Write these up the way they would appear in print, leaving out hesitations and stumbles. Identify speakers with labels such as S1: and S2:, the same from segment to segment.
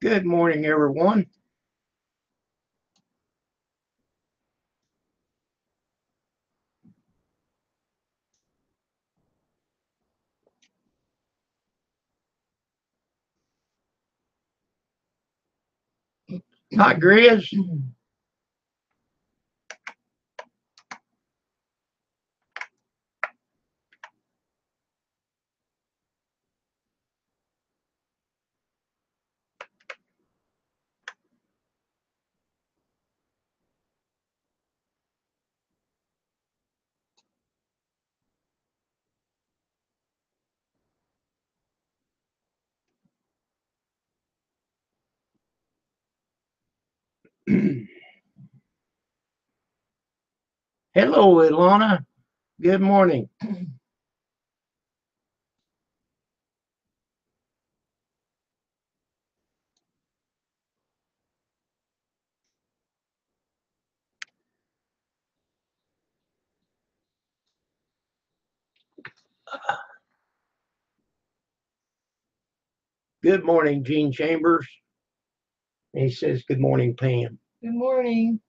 S1: Good morning, everyone. Hi, Grizz. Hello, Ilana. Good morning. Good morning, Gene Chambers. He says, Good morning, Pam.
S2: Good morning.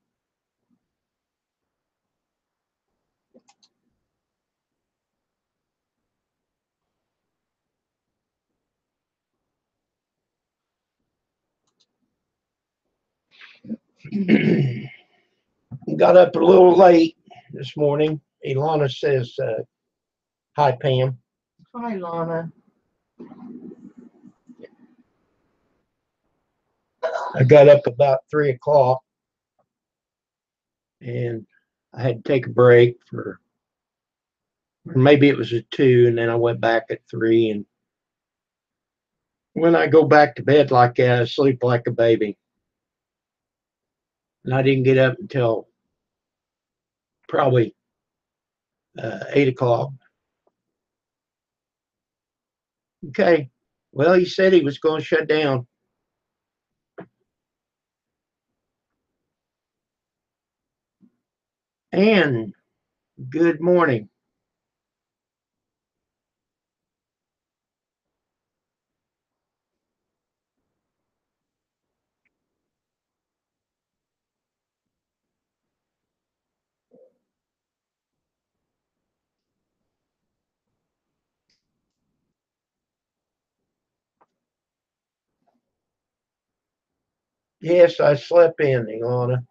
S1: Got up a little late this morning. Ilana says, Hi, Pam.
S2: Hi, Lana.
S1: I got up about 3 o'clock and I had to take a break or maybe it was at 2, and then I went back at 3. And when I go back to bed like that, I sleep like a baby. And I didn't get up until probably 8 o'clock. Okay. Well, he said he was going to shut down. And good morning. Yes, I slept in, Ilana.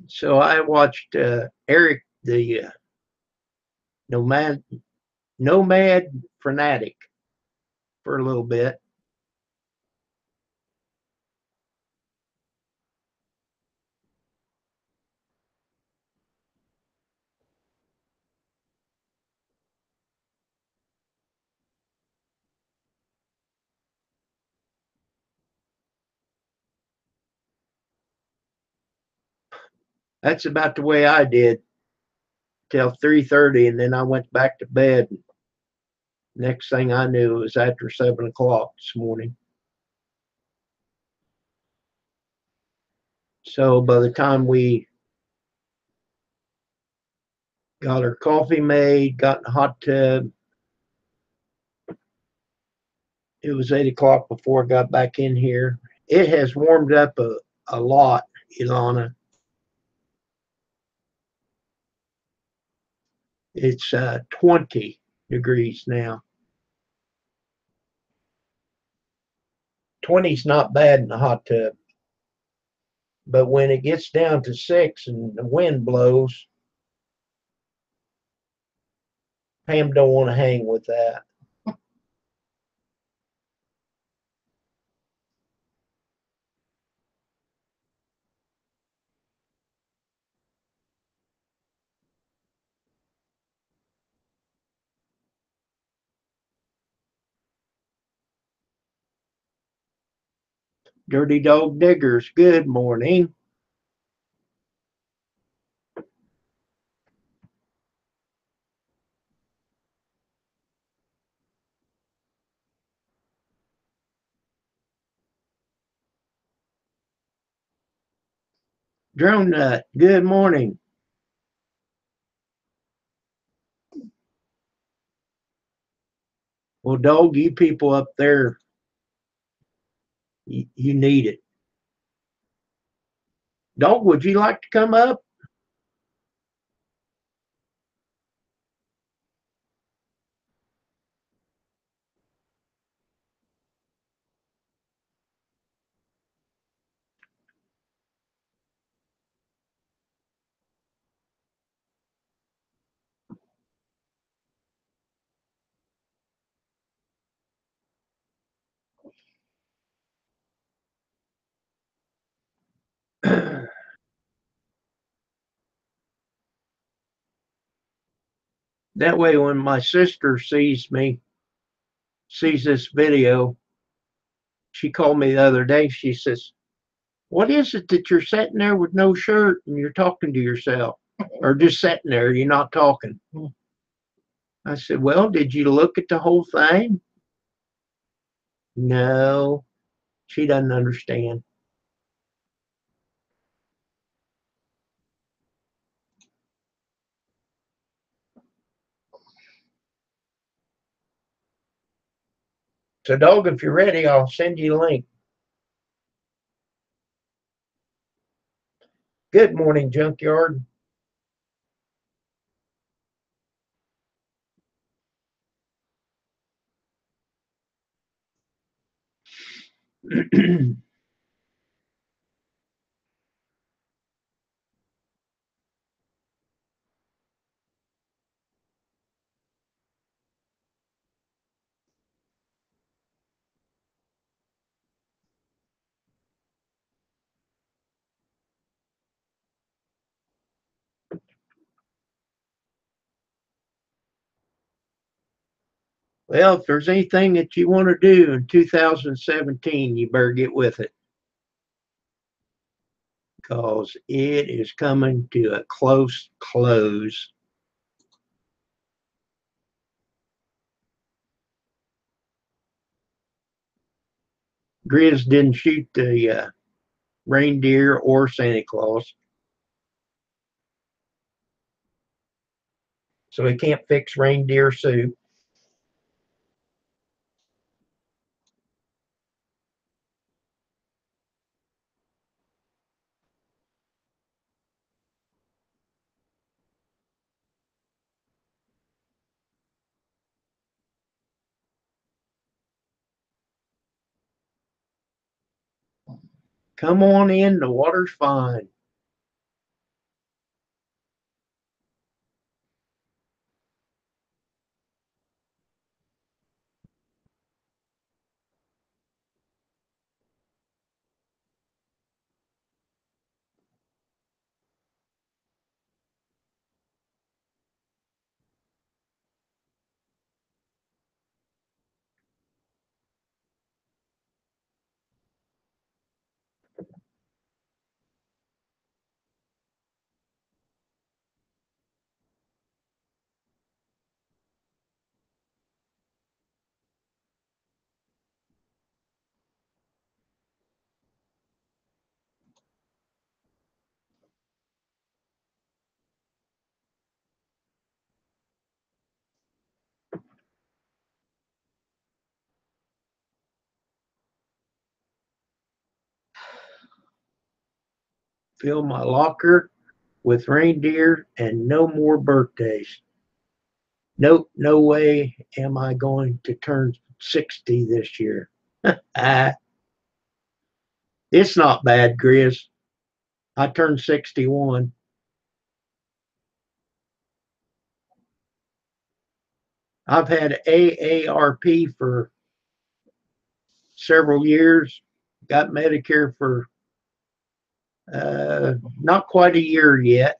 S1: So I watched Eric, the nomad nomad fanatic, for a little bit. That's about the way I did till 3:30, and then I went back to bed. Next thing I knew, it was after 7 o'clock this morning. So by the time we got our coffee made, got in the hot tub, it was 8 o'clock before I got back in here. It has warmed up a lot, Ilana. It's 20 degrees now. 20's not bad in the hot tub, but when it gets down to 6 and the wind blows, Pam don't want to hang with that. Dirty Dog Diggers, good morning. Drone Nut, good morning. Well, dog, you people up there, you need it. Dog, would you like to come up? That way, when my sister sees this video, she called me the other day. She says, "What is it that you're sitting there with no shirt and you're talking to yourself, or just sitting there? You're not talking." I said, "Well, did you look at the whole thing?" No, she doesn't understand. So, dog, if you're ready, I'll send you a link. Good morning, Junkyard. Well, if there's anything that you want to do in 2017, you better get with it because it is coming to a close close. Grizz didn't shoot the reindeer or Santa Claus, so he can't fix reindeer soup. Come on in, the water's fine. Fill my locker with reindeer and no more birthdays. Nope, no way am I going to turn 60 this year. It's not bad, Grizz. I turned 61. I've had AARP for several years, got Medicare for not quite a year yet.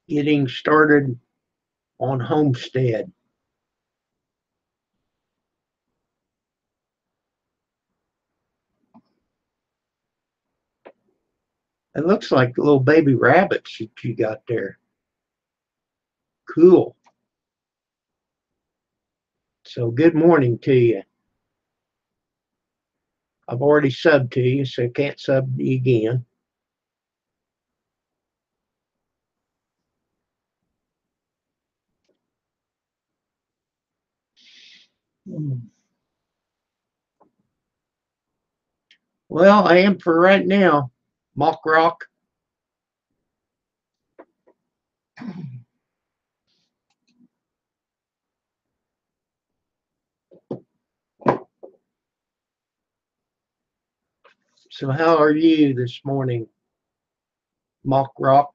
S1: Getting started on Homestead. It looks like little baby rabbits that you got there. Cool. So good morning to you. I've already subbed to you, so I can't sub you again. Well, I am for right now. Mock Rock. So how are you this morning, Mock Rock?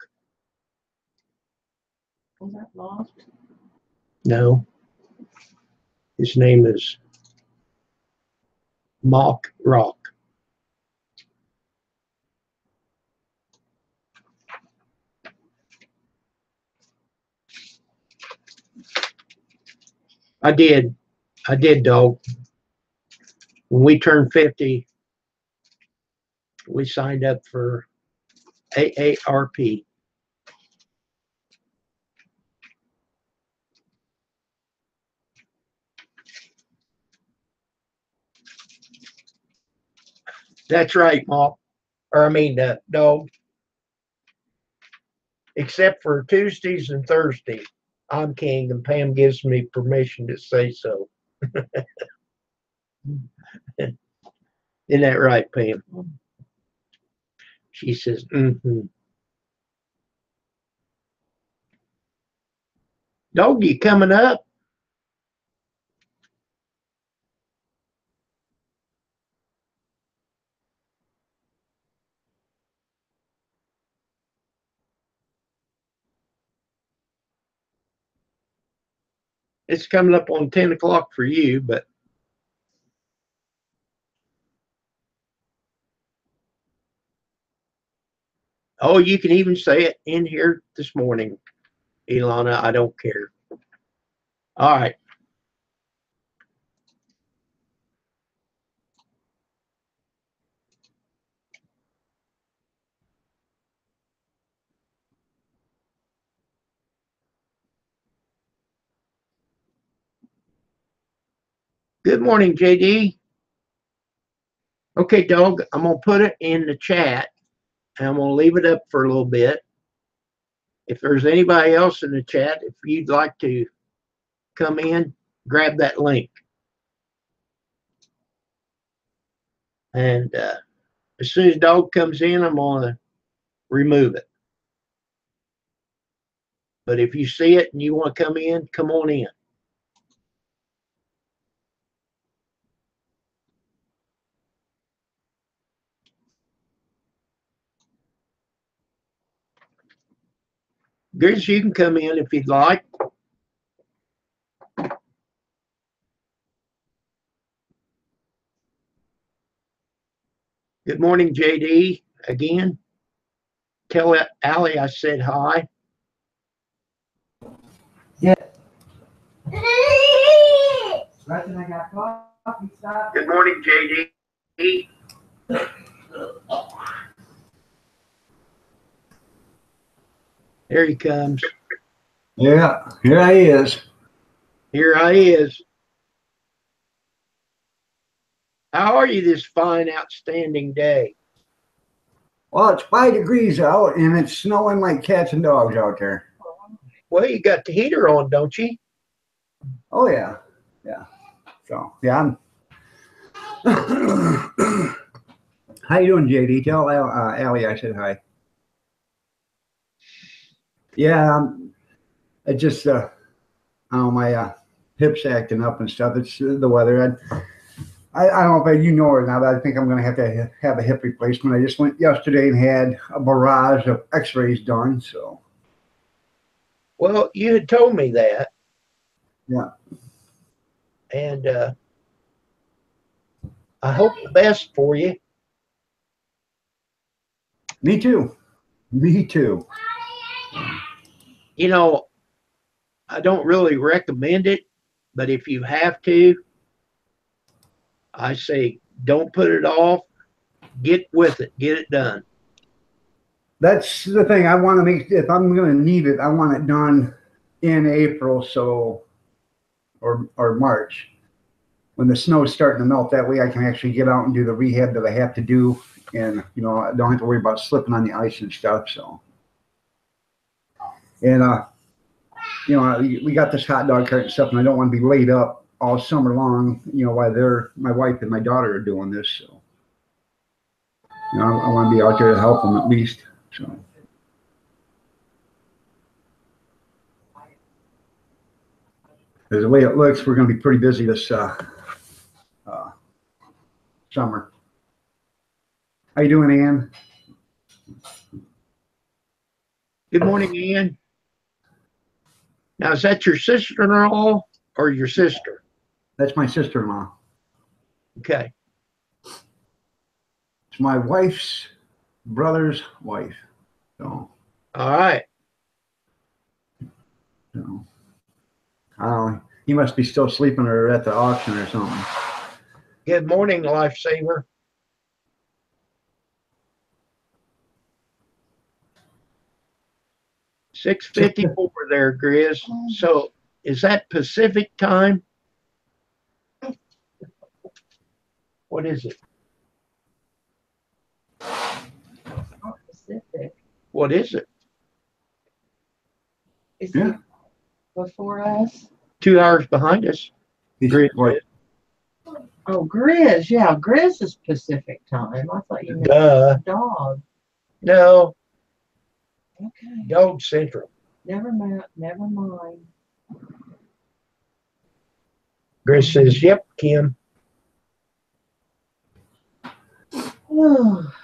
S2: Was that lost?
S1: No. His name is Mock Rock. I did, dog. When we turned 50, we signed up for AARP. That's right, Mock. Or I mean, dog. Except for Tuesdays and Thursdays, I'm king, and Pam gives me permission to say so. Isn't that right, Pam? She says, mm-hmm. Dog, you coming up? It's coming up on 10 o'clock for you, but oh, you can even say it in here this morning, Ilana. I don't care. All right. Good morning, JD. Okay, dog, I'm going to put it in the chat, and I'm going to leave it up for a little bit. If there's anybody else in the chat, if you'd like to come in, grab that link. And as soon as dog comes in, I'm going to remove it. But if you see it and you want to come in, come on in. Grizz, you can come in if you'd like. Good morning, JD. Again, tell Allie I said hi.
S3: Yeah. I got coffee. Stop.
S1: Good morning, JD. There he comes.
S3: Yeah, here he is.
S1: Here I is. How are you this fine, outstanding day?
S3: Well, it's 5 degrees out and it's snowing like cats and dogs out there.
S1: Well, you got the heater on, don't you?
S3: Oh yeah, yeah. So yeah, I'm. How you doing, JD? Tell Allie I said hi. Yeah, it just oh my hips acting up and stuff. It's the weather. I don't know if you know or not, but I think I'm going to have a hip replacement. I just went yesterday and had a barrage of X-rays done. So.
S1: Well, you had told me that.
S3: Yeah.
S1: And I hope the best for you.
S3: Me too. Me too.
S1: You know, I don't really recommend it, but if you have to, I say don't put it off. Get with it. Get it done.
S3: That's the thing. I want to make, if I'm going to need it, I want it done in April. So or March, when the snow is starting to melt. That way I can actually get out and do the rehab that I have to do, and I don't have to worry about slipping on the ice and stuff. So, and we got this hot dog cart and stuff, and I don't want to be laid up all summer long, while my wife and my daughter are doing this. So, I want to be out there to help them at least. So. The way it looks, we're going to be pretty busy this summer. How you doing, Ann?
S1: Good morning, Ian. Now, is that your sister-in-law or your sister?
S3: That's my sister-in-law.
S1: Okay.
S3: It's my wife's brother's wife. So.
S1: All right.
S3: So. I don't know. He must be still sleeping or at the auction or something.
S1: Good morning, Lifesaver. $6:54 there, Grizz. So is that Pacific time? What is it?
S2: Not Pacific.
S1: What is it?
S2: Is
S3: Yeah.
S2: it before us?
S1: 2 hours behind us. Grizz.
S2: Oh, Grizz. Yeah, Grizz is Pacific time. I thought you meant
S1: Duh.
S2: dog.
S1: No,
S2: Okay.
S1: Dog Central.
S2: Never mind. Never mind.
S1: Grizz says, yep, Kim.
S2: Oh,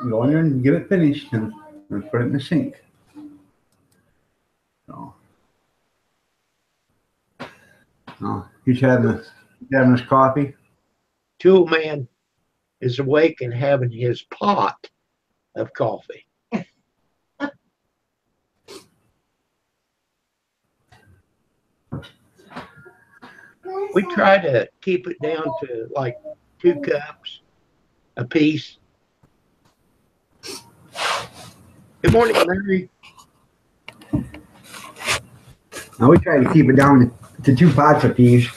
S3: Go in there and get it finished and put it in the sink. So. Oh, he's having his coffee.
S1: Tool Man is awake and having his pot of coffee. We try to keep it down to like 2 cups a piece. Good morning, Larry.
S3: Now we try to keep it down to 2 pots apiece.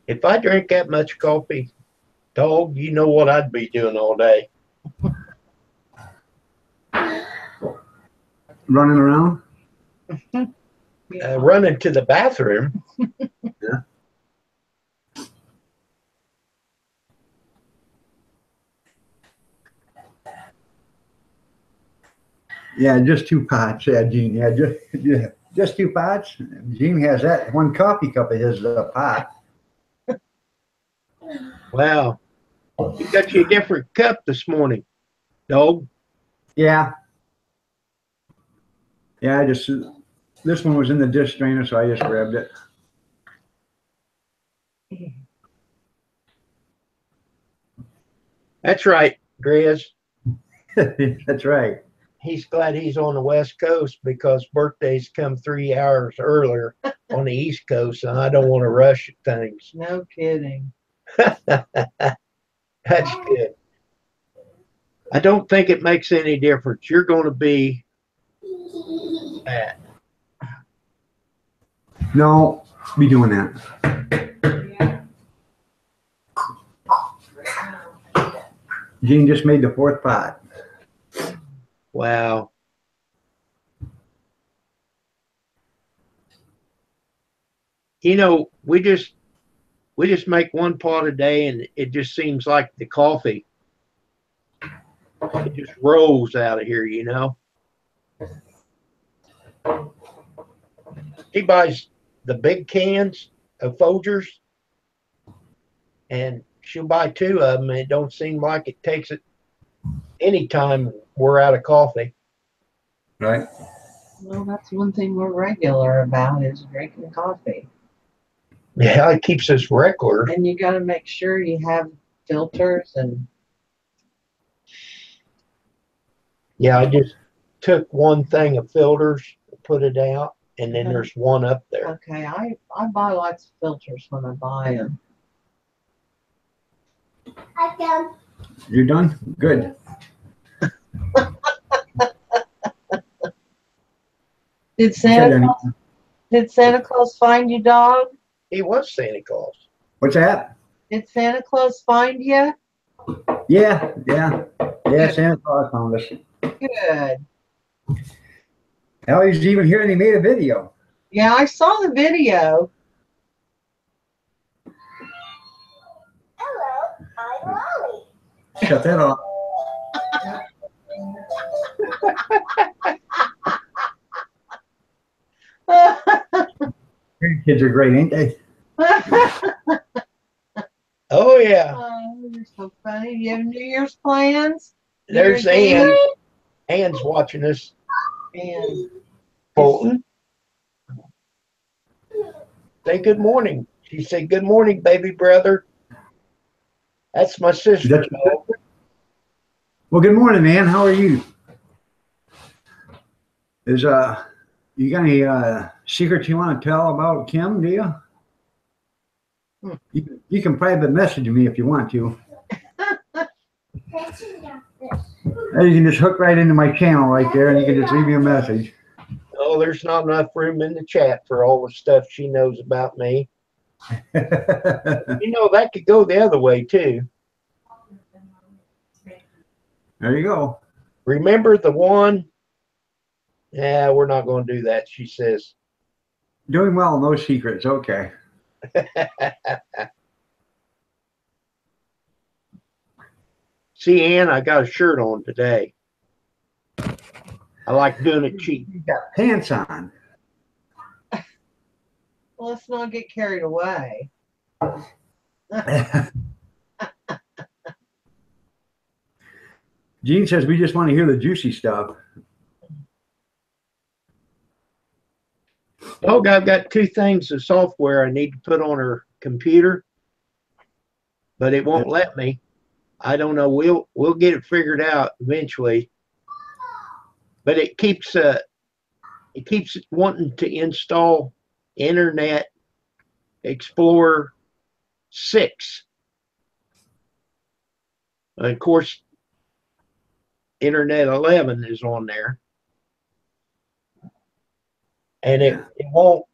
S1: If I drank that much coffee, dog, you know what I'd be doing all day.
S3: Running around.
S1: Running to the bathroom.
S3: Yeah. Yeah, just 2 pots. Yeah, Gene. Yeah, just 2 pots. Gene has that 1 coffee cup of his pot.
S1: Wow. You got you a different cup this morning, dog.
S3: Yeah. Yeah, this one was in the dish strainer, so I just grabbed it.
S1: That's right, Grizz.
S3: That's right.
S1: He's glad he's on the West Coast because birthdays come 3 hours earlier on the East Coast, and I don't want to rush things.
S2: no kidding.
S1: That's good. I don't think it makes any difference. You're going to be at.
S3: No, be doing that. Gene just made the 4th pot.
S1: Wow. We just make 1 pot a day, and it just seems like the coffee, it just rolls out of here, He buys the big cans of Folgers, and she'll buy 2 of them, and it don't seem like it takes it any time we're out of coffee.
S3: Right.
S2: Well, that's one thing we're regular about is drinking coffee.
S1: Yeah, it keeps us regular.
S2: And you got to make sure you have filters and.
S1: Yeah, I just took 1 thing of filters, put it out, and then there's 1 up there.
S2: Okay, I buy lots of filters when I buy them.
S3: You're done? Good.
S2: Did
S3: Said
S2: Santa
S3: any-
S2: Claus, did Santa Claus find you, dog?
S1: He was Santa Claus.
S3: What's that?
S2: Did Santa Claus find you?
S3: Yeah. Santa Claus found us.
S2: Good.
S3: Hell, he's even here and he made a video.
S2: Yeah, I saw the video.
S4: Hello, I'm Lolly.
S3: Shut that off. Kids are great, ain't they?
S1: Oh yeah.
S2: Oh, you're so funny. You have New Year's plans?
S1: There's
S2: New Year's
S1: Ann.
S2: Eve?
S1: Ann's watching us.
S2: And
S1: Bolton. Say good morning. She said, good morning, baby brother. That's my sister.
S3: That's- Well, good morning, Ann. How are you? Is you got any secrets you want to tell about Kim? Do you? You can private message me if you want to. Or you can just hook right into my channel right there, and you can just leave me a message.
S1: Oh, there's not enough room in the chat for all the stuff she knows about me.
S3: There
S1: You know, that could go the other way too.
S3: you go.
S1: Remember the one? Yeah, we're not going to do that, she says.
S3: Doing well, no secrets. Okay.
S1: See, Ann, I got a shirt on today. I like doing it cheap.
S3: You got pants on.
S2: well, let's not get carried away.
S3: Gene says we just want to hear the juicy stuff.
S1: Oh, I've got two things of software I need to put on her computer, but it won't let me. I don't know. We'll get it figured out eventually. But it keeps wanting to install Internet Explorer 6. Of course, Internet 11 is on there. And it won't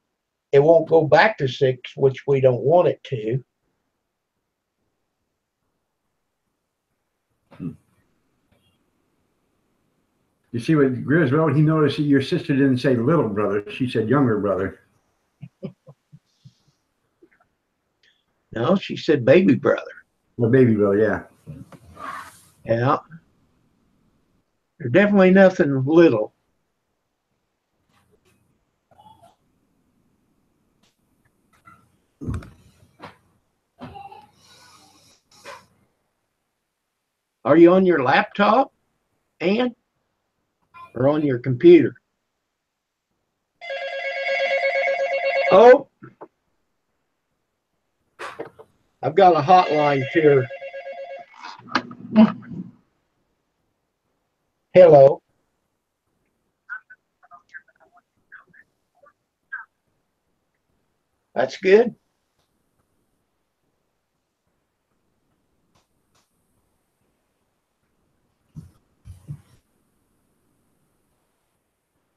S1: go back to 6, which we don't want it to.
S3: You see what Grizz wrote? He noticed that your sister didn't say little brother. She said younger brother.
S1: No, she said baby brother.
S3: The baby brother, yeah.
S1: Yeah. There's definitely nothing little. Are you on your laptop, Ann? Or on your computer? Oh, I've got a hotline here. Hello. That's good.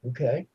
S1: Okay.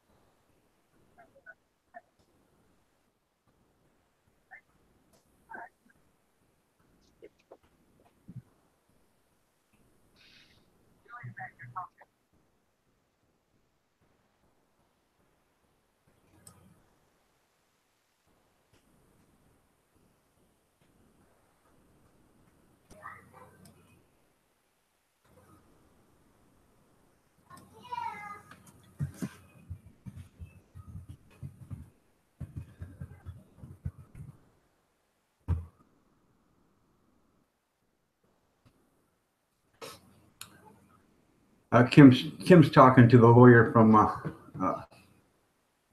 S3: Kim's talking to the lawyer from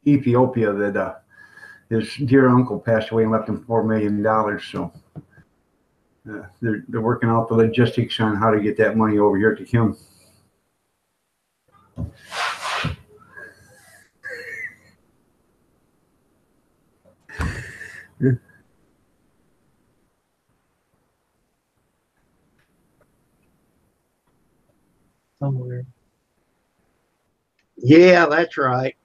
S3: Ethiopia that his dear uncle passed away and left him $4 million. So they're working out the logistics on how to get that money over here to Kim.
S2: Somewhere.
S1: Yeah, that's right.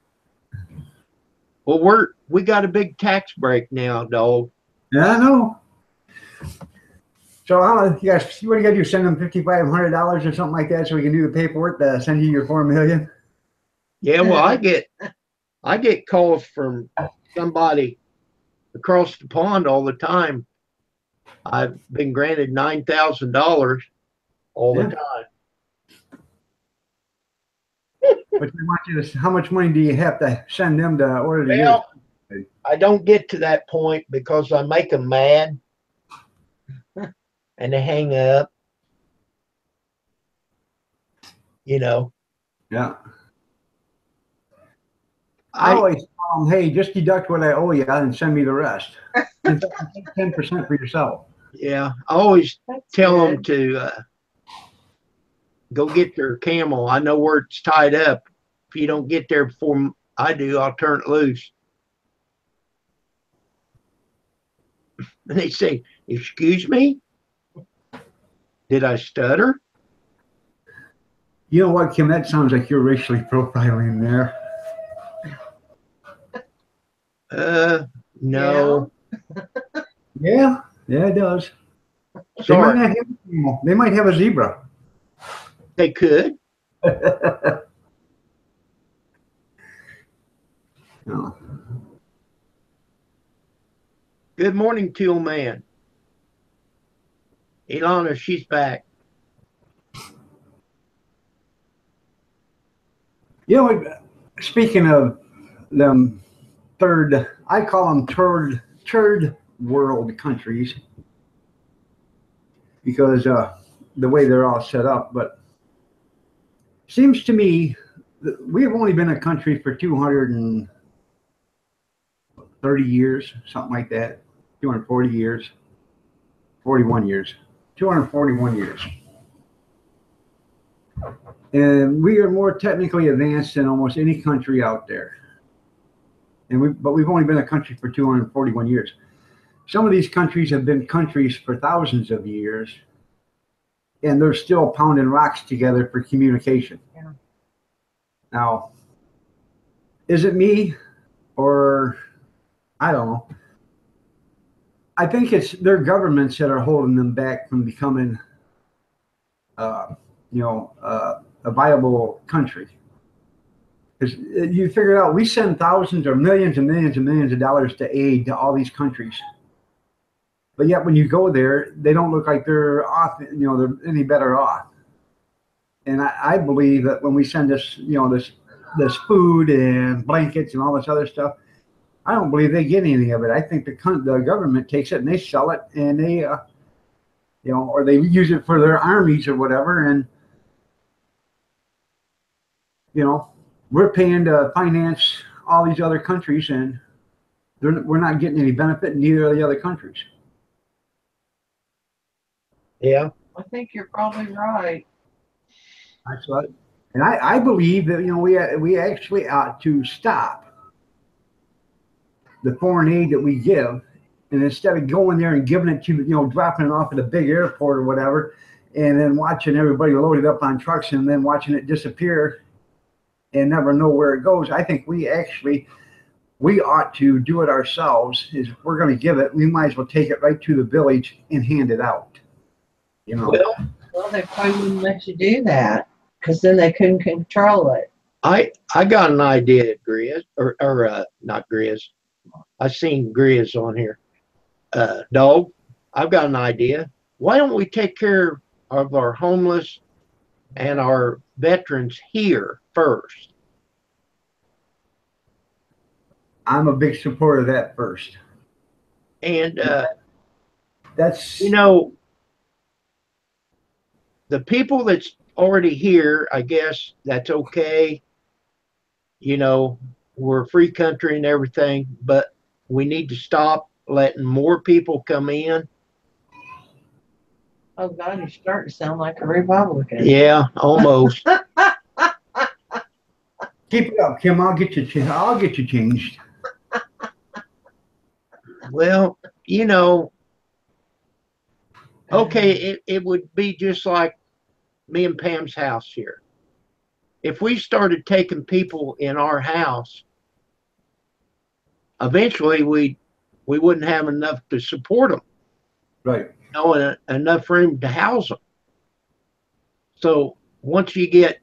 S1: Well, we got a big tax break now, dog.
S3: Yeah, I know. So how you guys? What do you got to do? Send them $5,500 or something like that, so we can do the paperwork to send you your $4 million.
S1: Yeah, well, I get calls from somebody across the pond all the time. I've been granted $9,000 all the
S3: Yeah.
S1: time.
S3: But they want you to. How much money do you have to send them to order the
S1: Well,
S3: unit?
S1: I don't get to that point because I make them mad and they hang up. You know,
S3: Yeah. I
S1: I
S3: always tell them, hey, just deduct what I owe you and send me the rest. In fact, take 10% for yourself.
S1: yeah, I always
S2: That's
S1: tell them
S2: good.
S1: to go get their camel. I know where it's tied up. If you don't get there before I do, I'll turn it loose. And they say, "Excuse me? Did I stutter?"
S3: You know what, Kim? That sounds like you're racially profiling there.
S1: No.
S3: Yeah, yeah, it does. They might
S1: Sorry.
S3: not have a camel. They might have a zebra.
S1: They could.
S3: No.
S1: Good morning, Teal Man. Ilana, she's back.
S3: You know, speaking of them I call them third world countries because the way they're all set up. But seems to me that we've only been a country for 230 years, something like that, 240 years, 41 years, 241 years. And we are more technically advanced than almost any country out there. But we've only been a country for 241 years. Some of these countries have been countries for thousands of years, and they're still pounding rocks together for communication.
S2: Yeah.
S3: Now, is it me, or I don't know? I think it's their governments that are holding them back from becoming, a viable country. Because you figure it out, we send thousands or millions and millions and millions of dollars to aid to all these countries. But yet when you go there, they don't look like they're they're any better off. And I believe that when we send this food and blankets and all this other stuff, I don't believe they get any of it. I think the government takes it and they sell it, and they, or they use it for their armies or whatever. And, we're paying to finance all these other countries, and we're not getting any benefit, and neither are the other countries.
S1: Yeah.
S2: I think you're probably right.
S3: That's what, and I believe that we actually ought to stop the foreign aid that we give, and instead of going there and giving it to dropping it off at a big airport or whatever, and then watching everybody load it up on trucks and then watching it disappear and never know where it goes, I think we ought to do it ourselves. Is if we're going to give it, we might as well take it right to the village and hand it out.
S2: Well, they probably wouldn't let you do that because then they couldn't control it.
S1: I got an idea, Grizz, or not Grizz. I seen Grizz on here. Dog, I've got an idea. Why don't we take care of our homeless and our veterans here first?
S3: I'm a big supporter of that first.
S1: And
S3: That's
S1: the people that's already here, I guess that's okay. We're a free country and everything, but we need to stop letting more people come in.
S2: Oh God, you're starting to sound like a Republican.
S1: Yeah, almost.
S3: Keep it up, Kim. I'll get you changed.
S1: Well, okay, it would be just like me and Pam's house here. If we started taking people in our house, eventually we wouldn't have enough to support them,
S3: Right.
S1: and enough room to house them. So once you get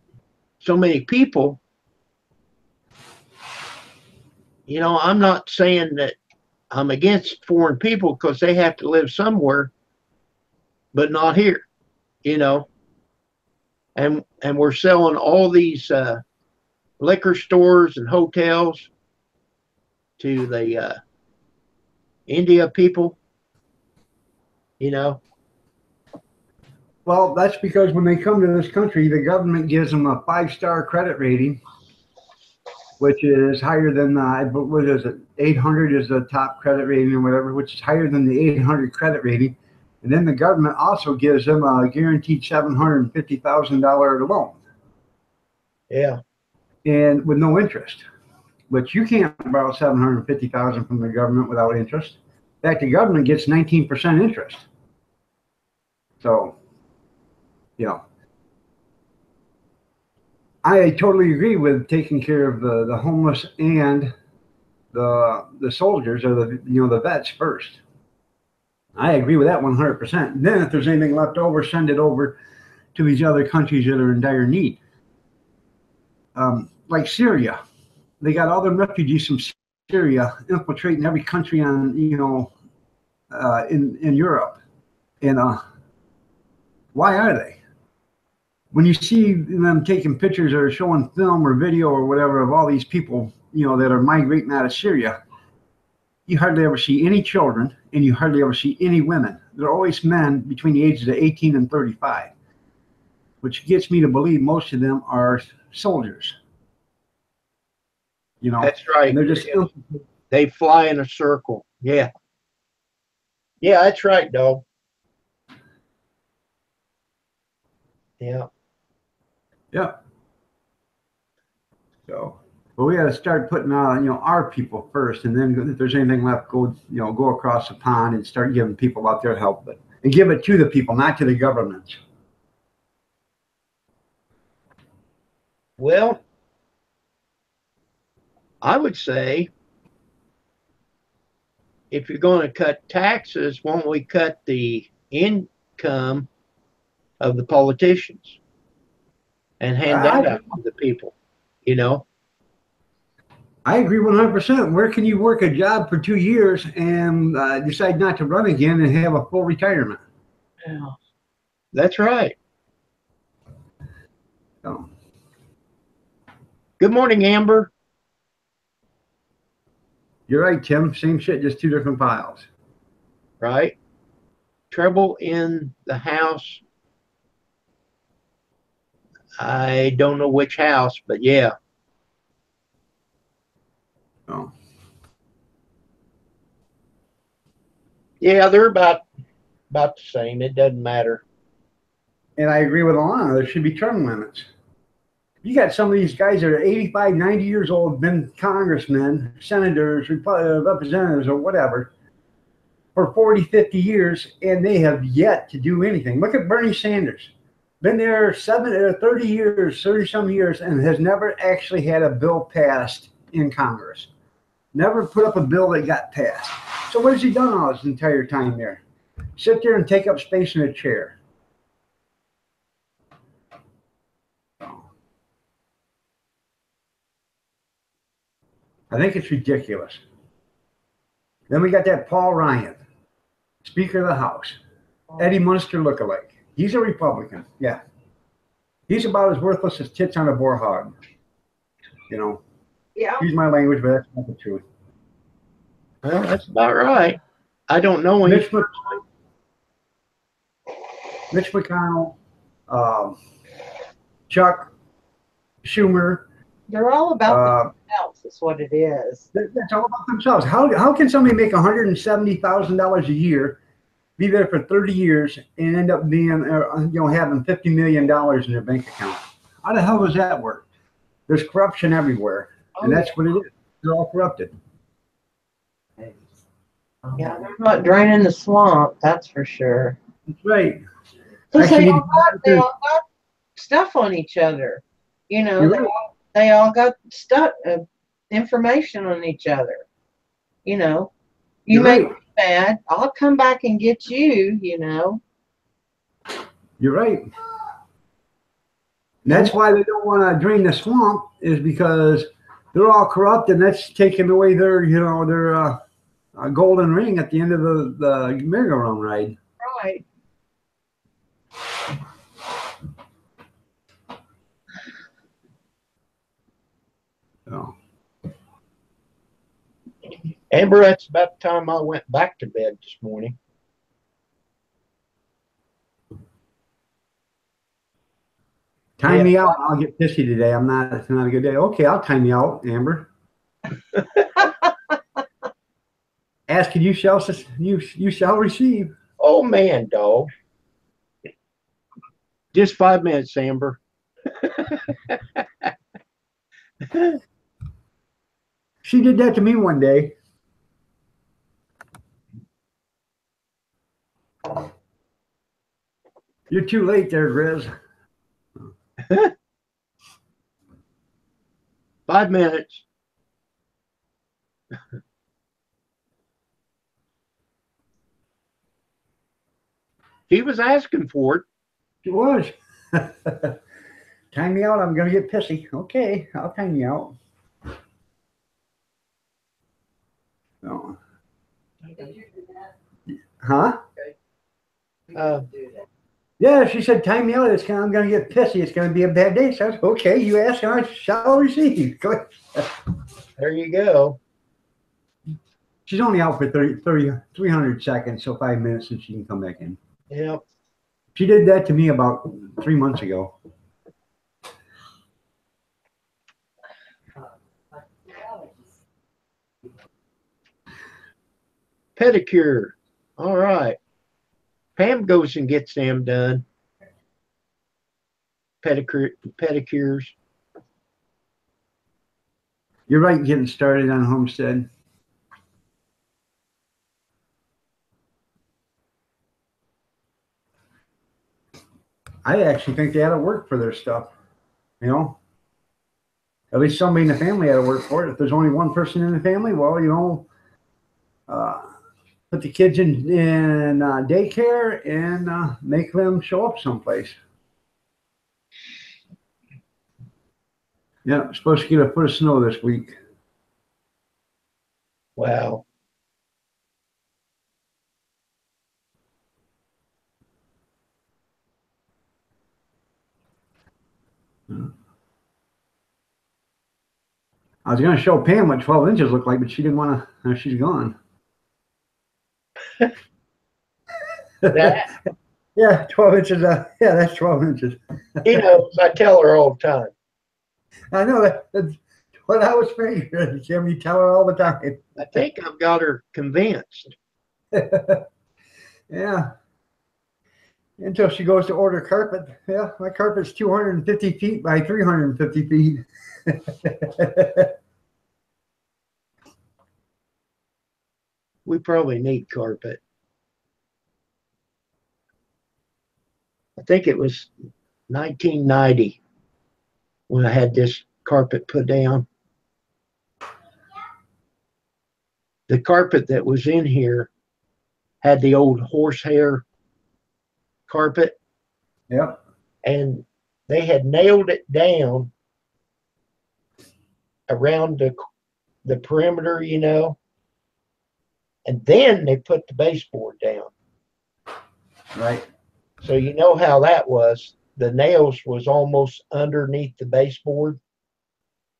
S1: so many people, I'm not saying that I'm against foreign people because they have to live somewhere, but not here, And we're selling all these liquor stores and hotels to the India people,
S3: Well, that's because when they come to this country, the government gives them a 5-star credit rating, which is higher than what is it? 800 is the top credit rating or whatever, which is higher than the 800 credit rating. And then the government also gives them a guaranteed $750,000 loan.
S1: Yeah.
S3: And with no interest, but you can't borrow $750,000 from the government without interest. In fact, the government gets 19% interest. So, I totally agree with taking care of the homeless and the soldiers or the vets first. I agree with that 100%. Then if there's anything left over, send it over to these other countries that are in dire need. Like Syria, they got all the refugees from Syria infiltrating every country in Europe. And why are they? When you see them taking pictures or showing film or video or whatever of all these people, that are migrating out of Syria, you hardly ever see any children and you hardly ever see any women. They're always men between the ages of 18 and 35, which gets me to believe most of them are soldiers.
S1: That's right.
S3: And they're just
S1: they fly in a circle. Yeah. Yeah, that's right, dog. Yeah.
S3: Yeah. So, but we got to start putting our people first, and then if there's anything left, go across the pond and start giving people out there help, and give it to the people, not to the governments.
S1: Well, I would say if you're going to cut taxes, won't we cut the income of the politicians and hand that out to the people?
S3: I agree 100%. Where can you work a job for 2 years and decide not to run again and have a full retirement?
S1: Yeah, that's right.
S3: So.
S1: Good morning, Amber.
S3: You're right, Tim. Same shit, just 2 different piles.
S1: Right? Trouble in the house. I don't know which house, but yeah.
S3: Oh.
S1: Yeah, they're about the same. It doesn't matter.
S3: And I agree with Alana. There should be term limits. You got some of these guys that are 85, 90 years old, been congressmen, senators, representatives, or whatever, for 40, 50 years, and they have yet to do anything. Look at Bernie Sanders. Been there 30 years, 30-some years, and has never actually had a bill passed in Congress. Never put up a bill that got passed. So what has he done all his entire time there? Sit there and take up space in a chair. I think it's ridiculous. Then we got that Paul Ryan, Speaker of the House, Eddie Munster lookalike. He's a Republican. Yeah. He's about as worthless as tits on a boar hog.
S2: Yeah.
S3: Use my language, but that's not the truth.
S1: Well, that's about right. I don't know him.
S3: Mitch McConnell, Chuck Schumer.
S2: They're all about themselves, is what it is.
S3: That's all about themselves. How can somebody make $170,000 a year, be there for 30 years, and end up being having $50 million in their bank account? How the hell does that work? There's corruption everywhere, and that's what it is. They're all corrupted.
S2: Yeah, they're not draining the swamp, that's for sure.
S3: That's right.
S2: Because they all got stuff on each other. They all got stuff, information on each other. You know, you
S3: You're
S2: make
S3: right.
S2: me mad. I'll come back and get you, you know.
S3: You're right. And that's why they don't want to drain the swamp, is because they're all corrupt, and that's taking away their, their golden ring at the end of the merry-go-round ride.
S2: Right.
S3: So,
S1: Amber, that's about the time I went back to bed this morning.
S3: time
S1: Yeah.
S3: me out. I'll get pissy today. It's not a good day. Okay, I'll time you out, Amber. Ask and you shall receive.
S1: Oh man, dog. Just 5 minutes, Amber.
S3: She did that to me one day. You're too late there, Grizz.
S1: 5 minutes. He was asking for it.
S3: She was. Time me out. I'm gonna get pissy. Okay, I'll time you out. No. Huh?
S1: Uh,
S3: Yeah, she said, time me out. I'm going to get pissy. It's going to be a bad day. So I said, okay, you ask and I shall receive. Go ahead.
S1: there you go.
S3: She's only out for 300 seconds, so 5 minutes, and she can come back in.
S1: Yep.
S3: She did that to me about 3 months ago.
S1: Pedicure. All right. Pam goes and gets them done. Pedicures.
S3: You're right, getting started on Homestead. I actually think they ought to work for their stuff. You know? At least somebody in the family ought to work for it. If there's only one person in the family, well, put the kids in daycare and make them show up someplace. Yeah, supposed to get a foot of snow this week.
S1: Wow.
S3: I was going to show Pam what 12 inches look like, but she didn't want to. No, she's gone.
S1: That,
S3: Yeah, 12 inches. Yeah, that's 12 inches.
S1: he knows. I tell her all the time.
S3: I know that's what I was figuring. Jim, you tell her all the time.
S1: I think I've got her convinced.
S3: Yeah. Until she goes to order carpet. Yeah, my carpet's 250 feet by 350 feet.
S1: We probably need carpet. I think it was 1990 when I had this carpet put down. The carpet that was in here had the old horsehair carpet,
S3: Yep.
S1: and they had nailed it down around the perimeter, and then they put the baseboard down.
S3: Right.
S1: So you know how that was. The nails was almost underneath the baseboard.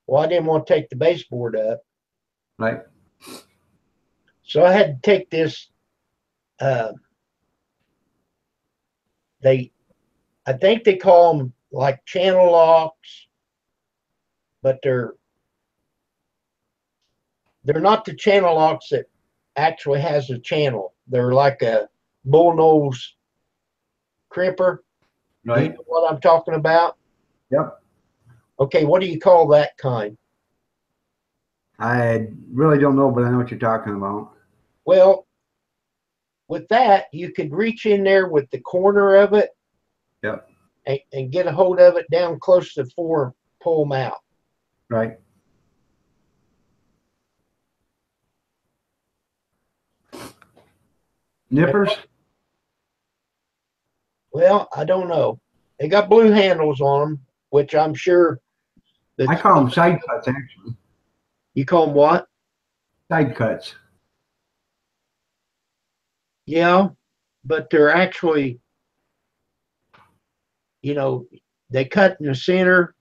S1: Well, I didn't want to take the baseboard up.
S3: Right.
S1: So I had to take this, I think they call them like channel locks, but they're not the channel locks that actually has a channel. They're like a bullnose crimper.
S3: Right.
S1: You know what I'm talking about?
S3: Yep.
S1: Okay, what do you call that kind?
S3: I really don't know, but I know what you're talking about.
S1: Well, with that, you could reach in there with the corner of it.
S3: Yep.
S1: And get a hold of it down close to the floor and pull them out.
S3: Right. Nippers?
S1: Well, I don't know. They got blue handles on them, which I'm sure that
S3: I call them side cuts, actually.
S1: you call them what?
S3: Side cuts.
S1: Yeah, but they're actually, you know, they cut in the center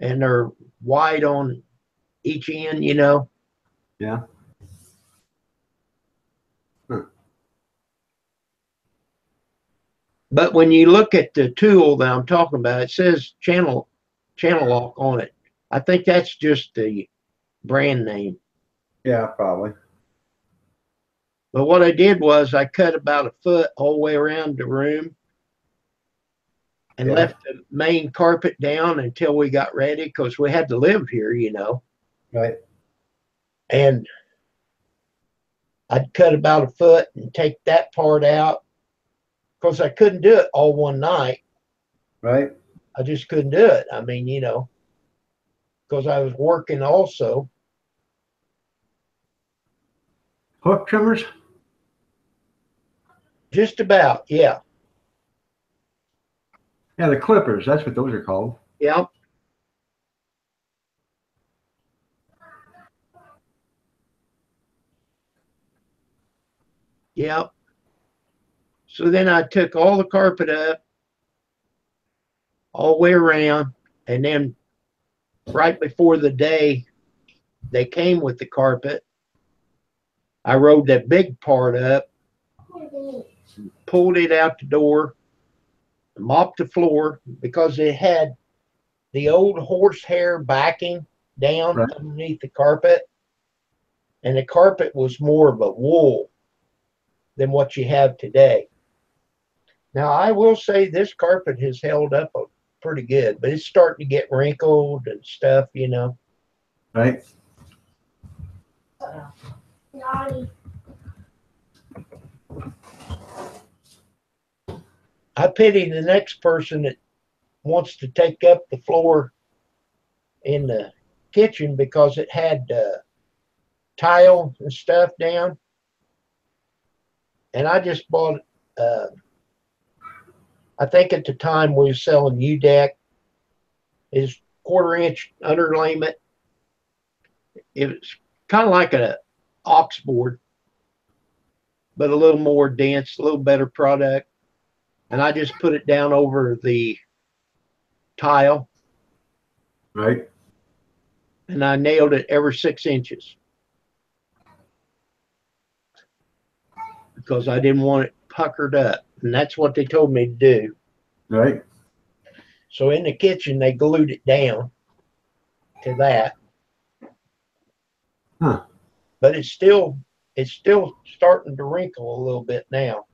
S1: and they're wide on each end, you know.
S3: Yeah.
S1: But when you look at the tool that I'm talking about, it says channel lock on it. I think that's just the brand name.
S3: Yeah, probably.
S1: But what I did was I cut about a foot all the way around the room and
S3: Yeah.
S1: left the main carpet down until we got ready because we had to live here, you know.
S3: Right.
S1: And I'd cut about a foot and take that part out because I couldn't do it all one night.
S3: Right.
S1: I just couldn't do it. I mean, you know, because I was working also.
S3: Hook trimmers?
S1: Just about, yeah.
S3: Yeah, the clippers. That's what those are called.
S1: Yeah. Yeah. So then I took all the carpet up all the way around. And then right before the day they came with the carpet, I rode that big part up, pulled it out the door, mopped the floor because it had the old horsehair backing down
S3: Right.
S1: underneath the carpet. And the carpet was more of a wool than what you have today. Now, I will say this carpet has held up pretty good, but it's starting to get wrinkled and stuff, you know.
S3: Right.
S1: I pity the next person that wants to take up the floor in the kitchen because it had tile and stuff down. And I just bought, I think at the time we were selling UDEC, is 1/4 inch underlayment. It was kind of like an ox board, but a little more dense, a little better product. And I just put it down over the tile
S3: Right.
S1: and I nailed it every 6 inches because I didn't want it puckered up. And that's what they told me to do.
S3: Right.
S1: So in the kitchen, they glued it down to that.
S3: Huh.
S1: But it's still starting to wrinkle a little bit now.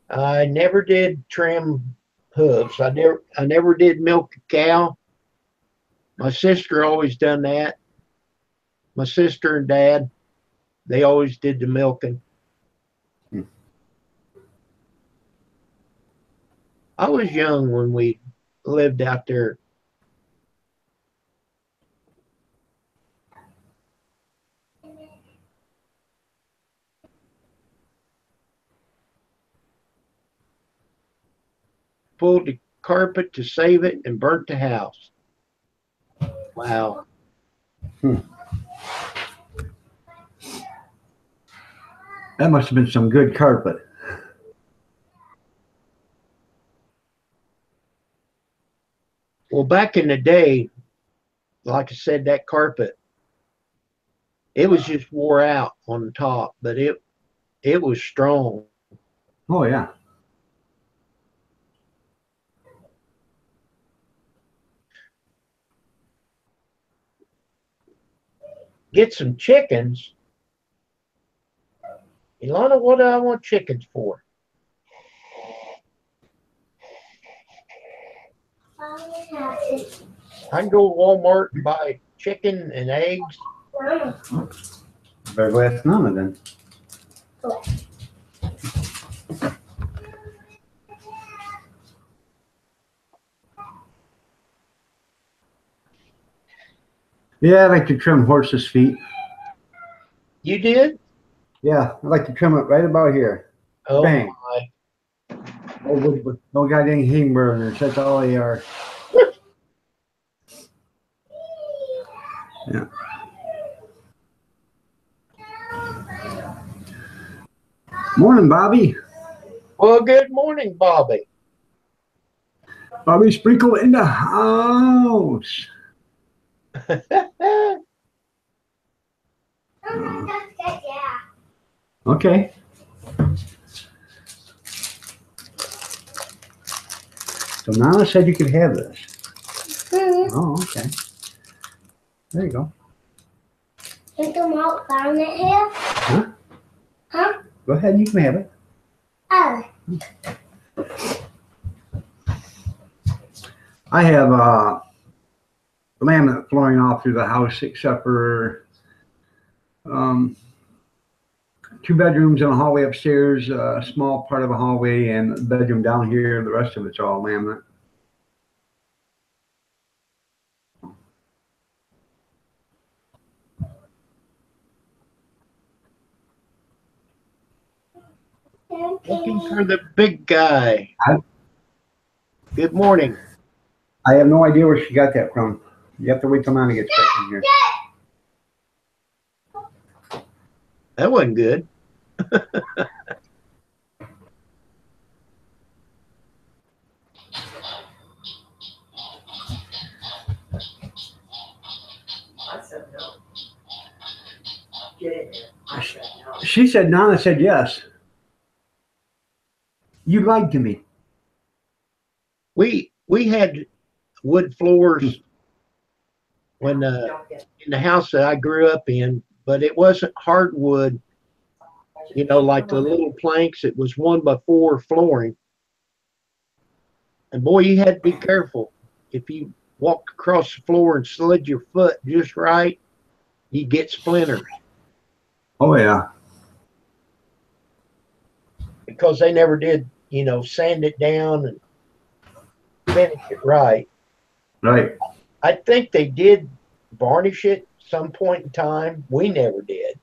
S1: I never did trim hooves. I never did milk a cow. My sister always done that. My sister and dad, they always did the milking.
S3: Hmm.
S1: I was young when we lived out there. Pulled the carpet to save it and burnt the house. Wow.
S3: That must have been some good carpet.
S1: Well, back in the day, like I said, that carpet, it was just wore out on the top, but it was strong.
S3: Oh, yeah.
S1: Get some chickens. Ilana, what do I want chickens for? I can go to Walmart and buy chicken and eggs.
S3: Better go ask Mama then. Yeah, I like to trim horses' feet.
S1: You did?
S3: Yeah, I like to trim it right about here.
S1: Oh
S3: Bang.
S1: my.
S3: No goddamn hang burners. That's all they are. Yeah. Morning, Bobby.
S1: Well, good morning, Bobby.
S3: Bobby Sprinkle in the house. Okay. So Nana said you could have this. Oh, okay. There you go.
S4: You can walk down it here?
S3: Huh?
S4: Huh?
S3: Go ahead, you can have it.
S4: Oh.
S3: I have laminate flooring all through the house except for 2 bedrooms and a hallway upstairs, a small part of a hallway, and a bedroom down here. The rest of it's all laminate.
S1: Looking for the big guy.
S3: Hi.
S1: Good morning.
S3: I have no idea where she got that from. You have to wait till Nana gets back in here.
S1: That wasn't good.
S2: I said no. Get in there. I said no.
S3: She said, Nana said yes. You lied to me.
S1: We had wood floors when
S2: Don't get
S1: in the house that I grew up in, but it wasn't hardwood, you know, like the little planks. It was 1x4 flooring. And boy, you had to be careful. If you walked across the floor and slid your foot just right, you'd get splinters
S3: Oh, yeah.
S1: because they never did, you know, sand it down and finish it right.
S3: Right.
S1: I think they did varnish it some point in time. We never did.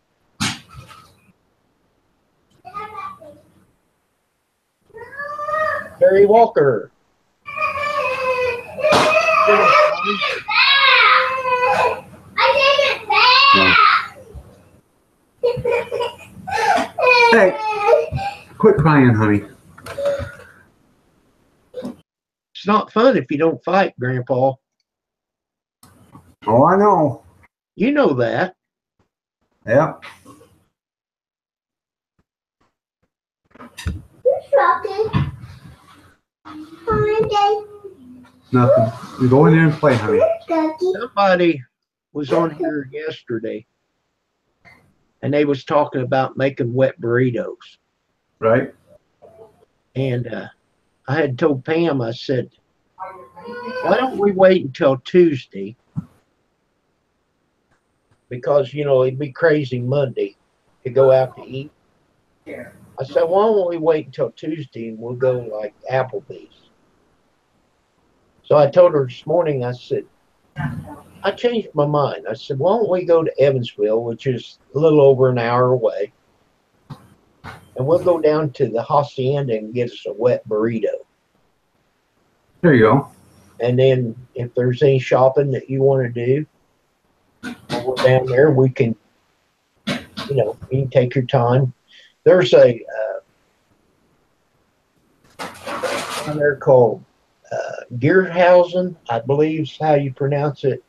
S1: Barry Walker.
S3: Hey, quit crying, honey.
S1: It's not fun if you don't fight, Grandpa.
S3: Oh, I know.
S1: You know that.
S3: Yep. Nothing. You go in there and play, honey.
S1: Somebody was on here yesterday and they was talking about making wet burritos.
S3: Right?
S1: And I had told Pam, I said, why don't we wait until Tuesday? Because, you know, it'd be crazy Monday to go out to eat.
S2: Yeah.
S1: I said, why don't we wait until Tuesday and we'll go like Applebee's? So I told her this morning, I said, I changed my mind. I said, why don't we go to Evansville, which is a little over an hour away, and we'll go down to the Hacienda and get us a wet burrito.
S3: There you go.
S1: And then if there's any shopping that you want to do, while we're down there, we can, you know, you can take your time. There's a one there called Gearhausen, I believe is how you pronounce it.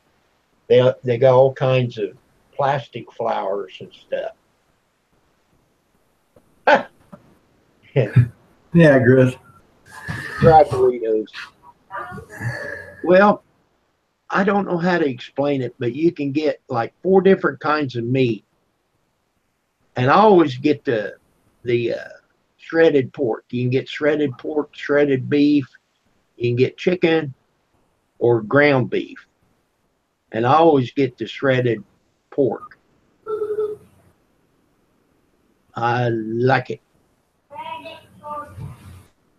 S1: They got all kinds of plastic flowers and stuff.
S3: Yeah, Grizz.
S1: Dry burritos. Well, I don't know how to explain it, but you can get like 4 different kinds of meat. And I always get the shredded pork. You can get shredded pork, shredded beef. You can get chicken or ground beef. And I always get the shredded pork. I like it.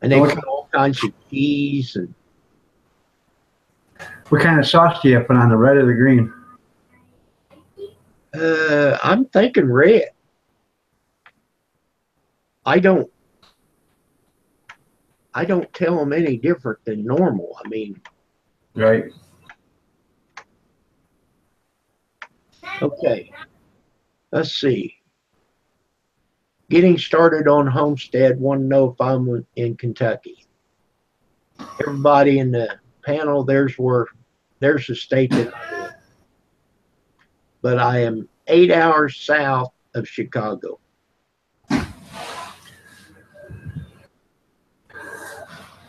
S1: And they put all kinds of cheese and
S3: What kind of sauce do you put on, the red or the green?
S1: I'm thinking red. I don't tell them any different than normal. I mean,
S3: Right.
S1: okay. Let's see. Getting started on homestead. Want to know if I'm in Kentucky. Everybody in the panel, there's the state that I'm in. But I am 8 hours south of Chicago.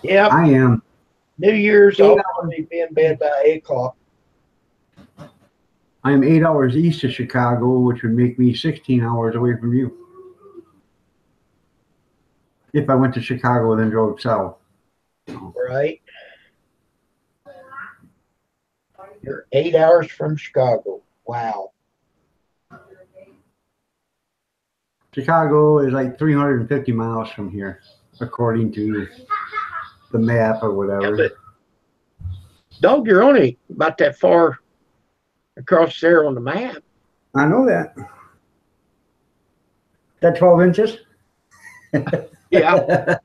S1: Yep.
S3: I am.
S1: New Year's,
S3: 8
S1: I'll
S3: hours.
S1: probably be in bed by 8 o'clock.
S3: I am 8 hours east of Chicago, which would make me 16 hours away from you. If I went to Chicago and then drove south.
S1: Right? You're 8 hours from Chicago. Wow.
S3: Chicago is like 350 miles from here, according to the map or whatever.
S1: Yeah, but dog, you're only about that far across there on the map.
S3: I know that. That 12 inches?
S1: Yeah,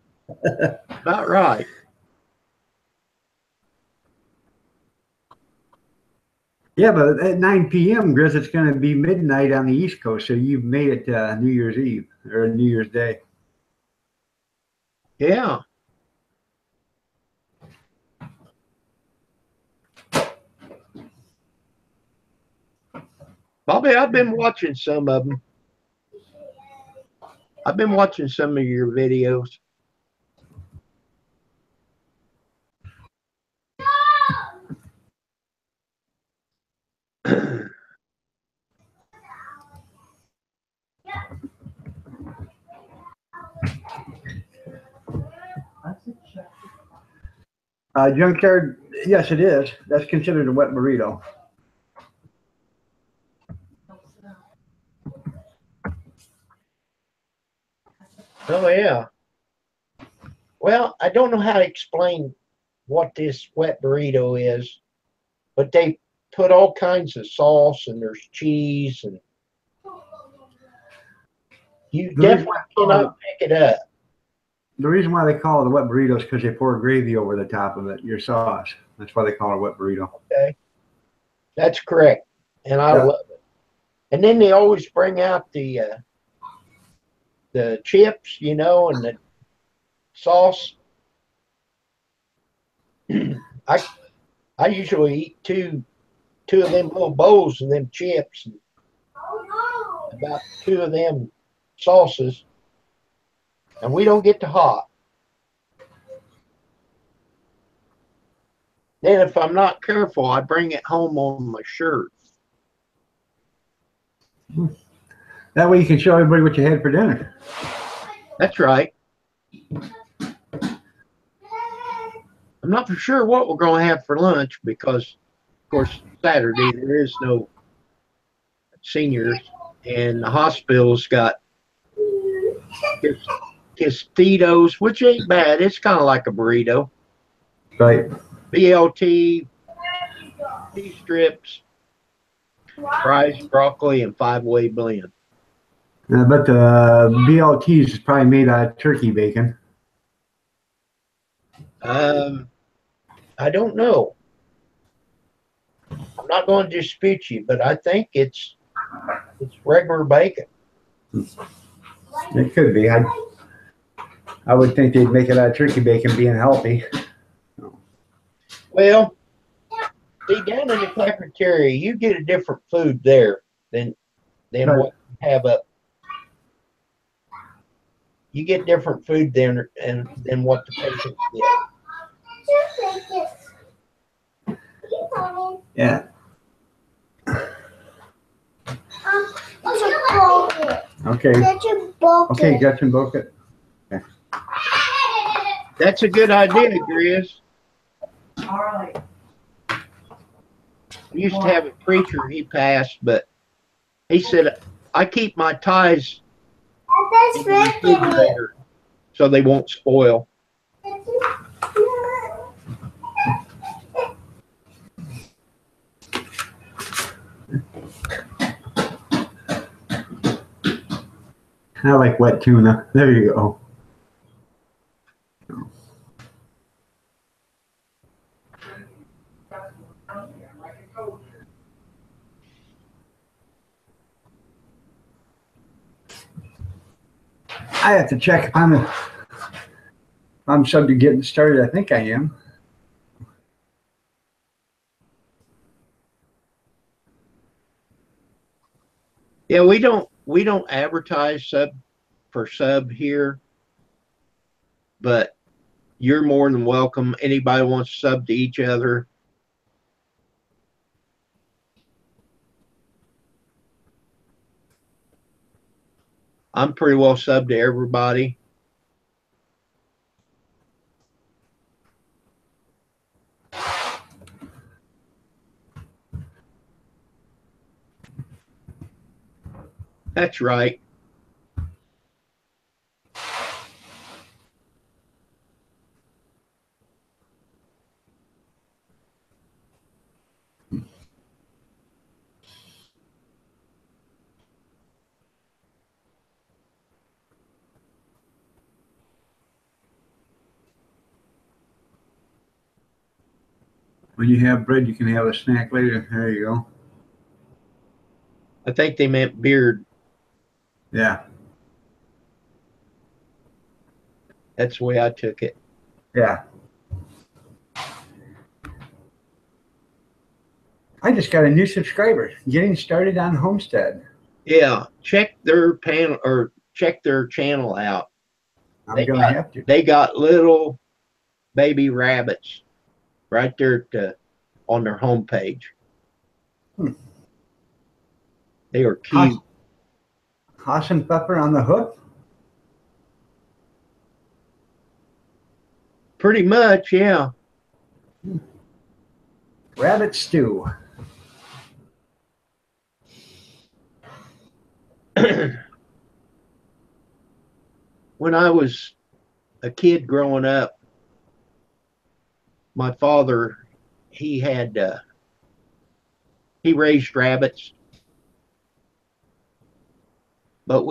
S1: about right.
S3: Yeah, but at 9 p.m., Grizz, it's going to be midnight on the East Coast, so you've made it New Year's Eve or New Year's Day.
S1: Yeah. Bobby, I've been watching some of them. I've been watching some of your videos.
S3: Junkyard, yes, it is. That's considered a wet burrito.
S1: Oh, yeah. Well, I don't know how to explain what this wet burrito is, but they put all kinds of sauce and there's cheese and you definitely cannot pick it up.
S3: The reason why they call it a wet burrito is because they pour gravy over the top of it, your sauce. That's why they call it a wet burrito.
S1: Okay. That's correct. And I
S3: Yeah.
S1: love it. And then they always bring out the chips, you know, and the sauce. I usually eat two of them little bowls of them chips and about 2 of them sauces. And we don't get the hot. Then if I'm not careful, I bring it home on my shirt.
S3: That way you can show everybody what you had for dinner.
S1: That's right. I'm not for sure what we're going to have for lunch because, of course, Saturday there is no seniors, and the hospital's got Tostitos, which ain't bad. It's kind of like a burrito.
S3: Right.
S1: BLT, cheese strips, fries, broccoli, and 5-way blend.
S3: But the BLTs is probably made out of turkey bacon.
S1: I don't know. I'm not going to dispute you, but I think it's regular bacon.
S3: It could be. I would think they'd make it out of turkey bacon, being healthy.
S1: Well, see, down in the cafeteria, you get a different food there than
S3: Right.
S1: what you have up. You get different food there than what the patients get.
S3: Yeah. Okay. Okay, Gretchen, book it.
S1: That's a good idea, Grizz.
S2: All right.
S1: We used to have a preacher, he passed, but he said, I keep my ties in the refrigerator so they won't spoil.
S3: I like wet tuna. There you go. I have to check if I'm subject to getting started. I think I am.
S1: Yeah, we don't advertise sub here, but you're more than welcome. Anybody wants to sub to each other. I'm pretty well subbed to everybody. That's right.
S3: When you have bread, you can have a snack later. There you go.
S1: I think they meant beard.
S3: Yeah.
S1: That's the way I took it.
S3: Yeah. I just got a new subscriber. Getting started on Homestead.
S1: Yeah, check their channel out.
S3: I'm gonna have to.
S1: They got little baby rabbits right there on their homepage. They are cute.
S3: Haas and pepper on the hook.
S1: Pretty much, yeah.
S3: Rabbit stew.
S1: When I was a kid growing up, my father, he raised rabbits, but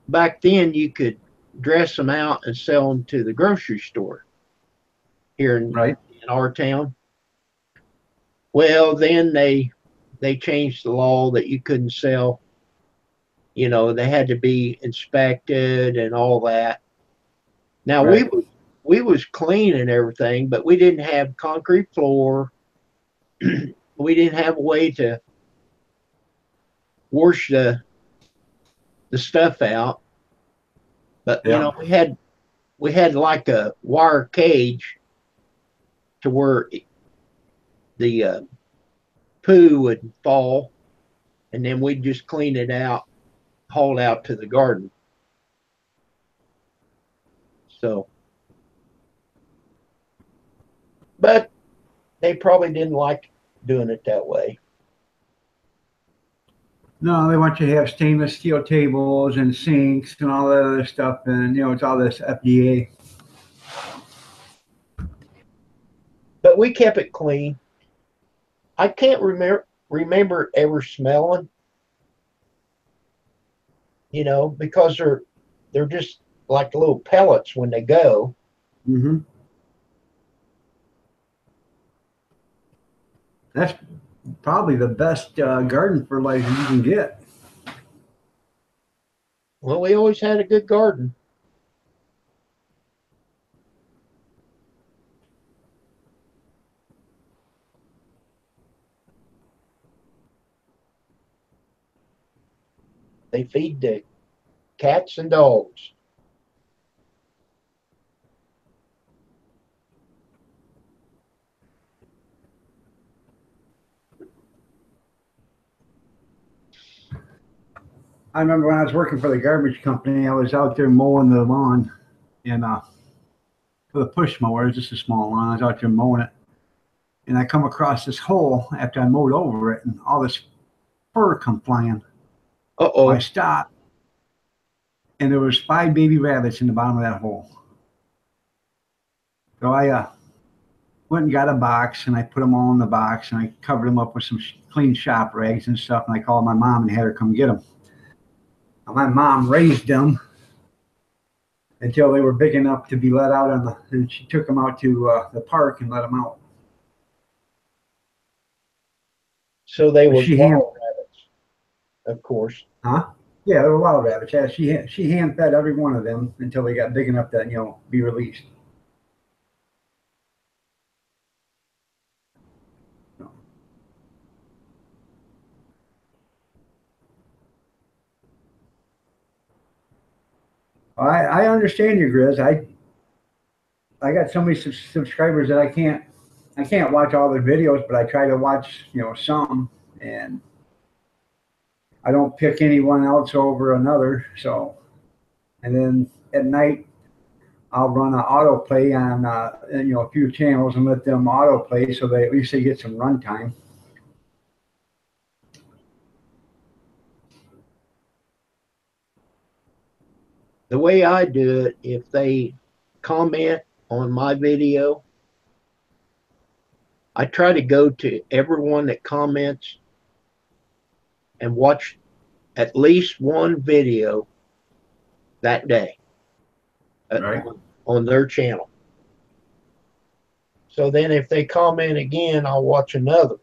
S1: back then you could dress them out and sell them to the grocery store here in our town. Well, then they changed the law that you couldn't sell. You know, they had to be inspected and all that. Now we was clean and everything, but we didn't have concrete floor. We didn't have a way to wash the stuff out. But you know, we had like a wire cage to where the poo would fall, and then we'd just clean it out, haul out to the garden. So, but they probably didn't like doing it that way.
S3: No, they want you to have stainless steel tables and sinks and all that other stuff, and you know it's all this FDA.
S1: But we kept it clean. I can't remember ever smelling, you know, because they're just like little pellets when they go.
S3: Mm-hmm. That's probably the best garden fertilizer you can get.
S1: Well, we always had a good garden. They feed the cats and dogs.
S3: I remember when I was working for the garbage company, I was out there mowing the lawn, and for the push mower, it's just a small lawn. I was out there mowing it, and I come across this hole after I mowed over it, and all this fur come flying.
S1: Uh-oh.
S3: I stopped, and there was 5 baby rabbits in the bottom of that hole. So I went and got a box, and I put them all in the box, and I covered them up with some clean shop rags and stuff, and I called my mom and had her come get them. My mom raised them until they were big enough to be let out on the, and she took them out to the park and let them out.
S1: So they were
S3: She
S1: wild rabbits, of course.
S3: Huh? Yeah, they were wild rabbits. Yeah, she hand fed every one of them until they got big enough to, you know, be released. I understand you, Grizz. I got so many subscribers that I can't watch all their videos, but I try to watch, you know, some, and I don't pick anyone else over another. So, and then at night I'll run an autoplay on you know, a few channels and let them autoplay so they at least they get some runtime.
S1: The way I do it, if they comment on my video, I try to go to everyone that comments and watch at least one video that day
S3: Right.
S1: on their channel. So then if they comment again, I'll watch another.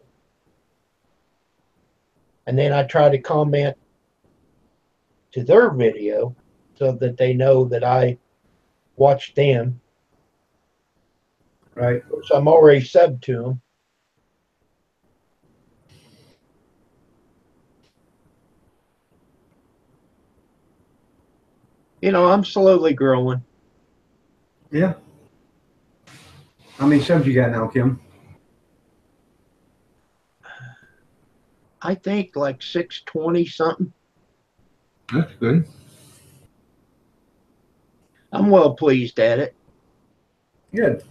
S1: And then I try to comment to their video so that they know that I watched them.
S3: Right.
S1: So I'm already subbed to them. You know, I'm slowly growing.
S3: Yeah. How many subs you got now, Kim?
S1: I think like 620 something.
S3: That's good.
S1: I'm well pleased at it.
S3: Good.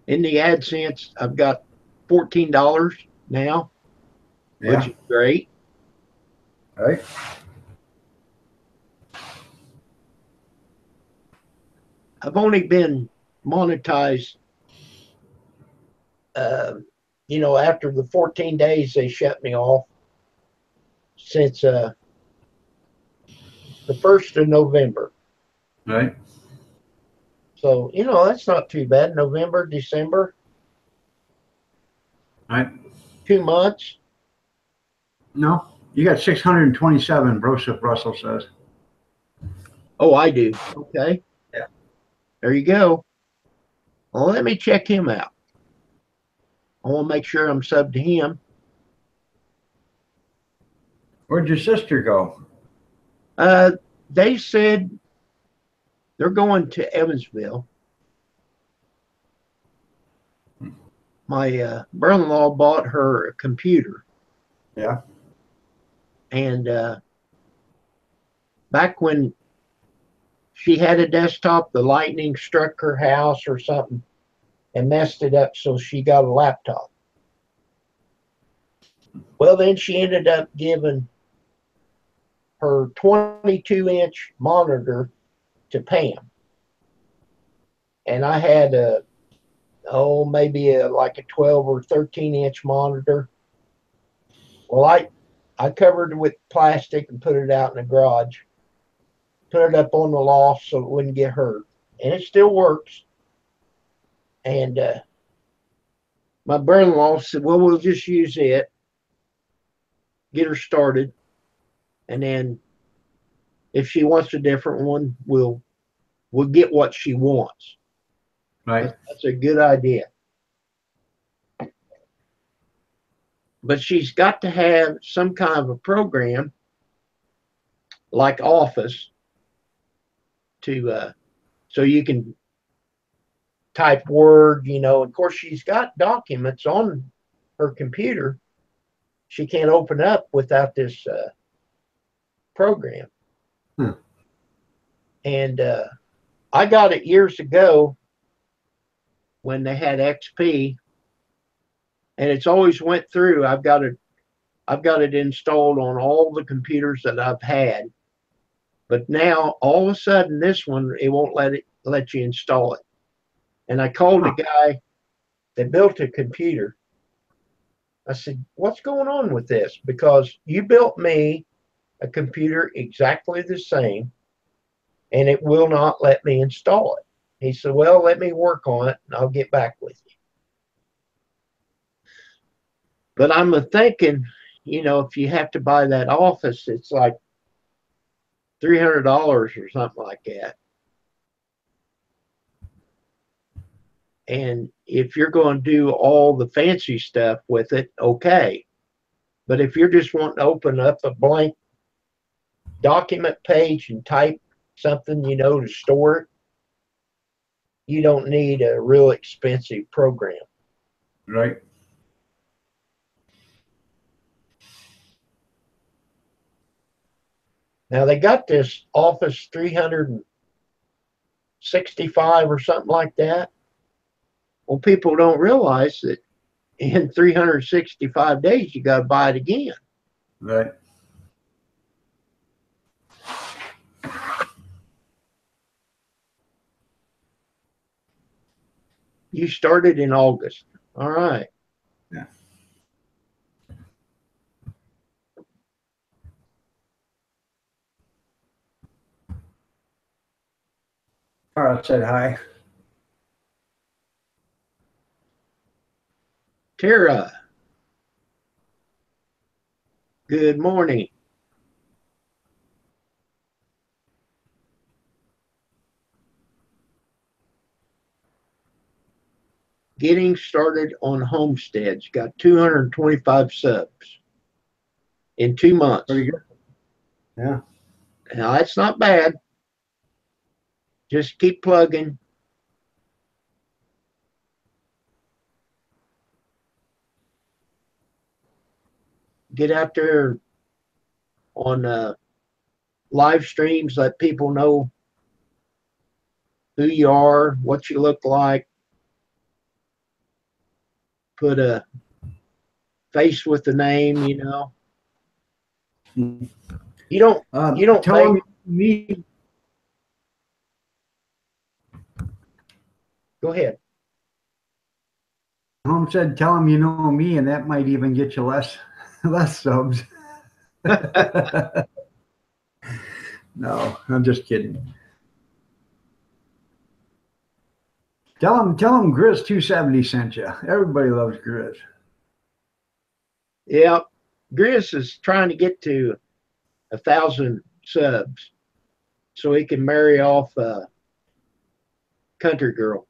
S1: In the AdSense, I've got $14 now,
S3: Yeah.
S1: which is great.
S3: Right.
S1: I've only been monetized, you know, after the 14 days they shut me off since the 1st of November.
S3: Right.
S1: So, you know, that's not too bad. November, December,
S3: Right.
S1: 2 months.
S3: No, you got 627. Broseph Russell says.
S1: Oh, I do. Okay.
S3: Yeah.
S1: There you go. Well, let me check him out. I want to make sure I'm subbed to him.
S3: Where'd your sister go?
S1: They said they're going to Evansville. My brother-in-law bought her a computer.
S3: Yeah.
S1: And back when she had a desktop, the lightning struck her house or something and messed it up, so she got a laptop. Well, then she ended up giving her 22-inch monitor to Pam. And I had maybe like a 12 or 13-inch monitor. Well, I covered it with plastic and put it out in the garage. Put it up on the loft so it wouldn't get hurt. And it still works. And my brother-in-law said, well, we'll just use it, get her started. And then if she wants a different one, we'll get what she wants.
S3: Right.
S1: That's a good idea. But she's got to have some kind of a program like Office to so you can type Word, you know. Of course, she's got documents on her computer she can't open up without this program. And I got it years ago when they had XP, and it's always went through. I've got it installed on all the computers that I've had. But now all of a sudden this one, it won't let you install it. And I called the guy that built a computer, I said, what's going on with this? Because you built me a computer exactly the same, and it will not let me install it. He said, well, let me work on it, and I'll get back with you. But I'm thinking, if you have to buy that office, it's like $300 or something like that. And if you're going to do all the fancy stuff with it, okay. But if you're just wanting to open up a blank document page and type something, to store it, you don't need a real expensive program.
S3: Right.
S1: Now they got this Office 365 or something like that. Well, people don't realize that in 365 days, you got to buy it again.
S3: Right.
S1: You started in August. All right.
S3: Yeah. Tara said hi.
S1: Tara, good morning. Getting started on homesteads. Got 225 subs in 2 months.
S3: Pretty good. Yeah.
S1: Now, that's not bad. Just keep plugging. Get out there on live streams. Let people know who you are, what you look like. Put a face with the name, You don't
S3: Tell
S1: make,
S3: him me.
S1: go ahead.
S3: Home said, tell him you know me, and that might even get you less subs. No, I'm just kidding. Tell him Grizz 270 sent you. Everybody loves Grizz.
S1: Yeah. Grizz is trying to get to 1,000 subs so he can marry off a country girl.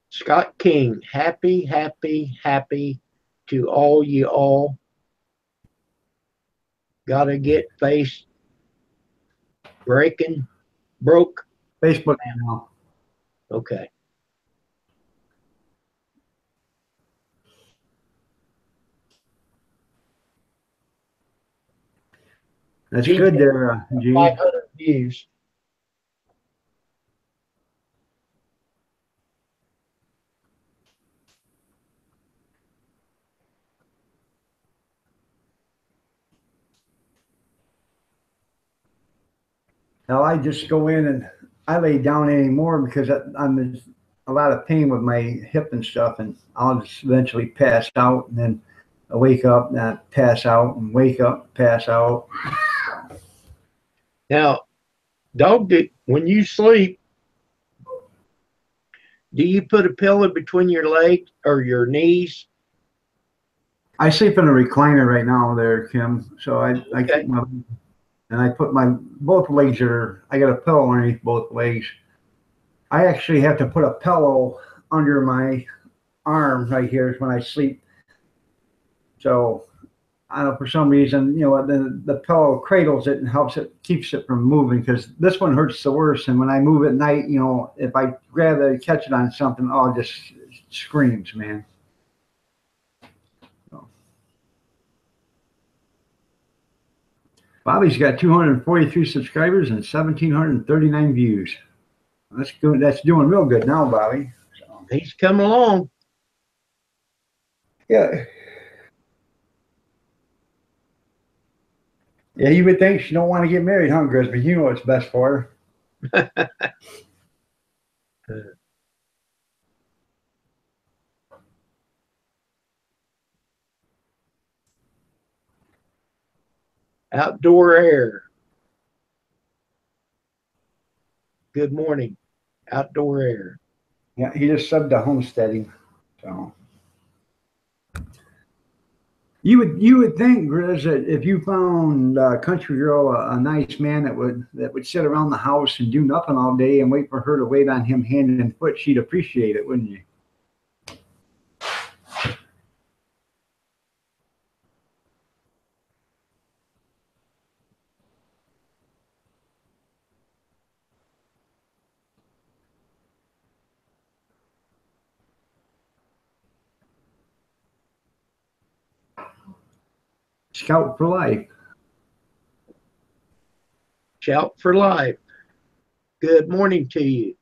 S1: Scott King, happy, happy, happy to all you all. Gotta get face broke.
S3: Facebook now.
S1: Okay.
S3: That's good there, Gene.
S1: 500 views.
S3: Now I just go in and I lay down anymore because I'm in a lot of pain with my hip and stuff, and I'll just eventually pass out, and then I wake up and I pass out and wake up, pass out.
S1: Now, dog, when you sleep, do you put a pillow between your legs or your knees?
S3: I sleep in a recliner right now there, Kim. So I
S1: Okay.
S3: keep and I put both legs I got a pillow underneath both legs. I actually have to put a pillow under my arm right here when I sleep. So I don't know, for some reason, the pillow cradles it and keeps it from moving, because this one hurts the worst. And when I move at night, if I grab it, catch it on something, oh, it just screams, man. So. Bobby's got 243 subscribers and 1,739 views. That's good. That's doing real good now, Bobby. So.
S1: He's coming along.
S3: Yeah. Yeah, you would think she don't want to get married, huh, Grizz? But you know what's best for her.
S1: Outdoor air. Good morning. Outdoor air.
S3: Yeah, he just subbed to homesteading. So you would think, Grizz, that if you found Country Girl a nice man that would sit around the house and do nothing all day and wait for her to wait on him hand and foot, she'd appreciate it, wouldn't you? Scout for life.
S1: Shout for life. Good morning to you.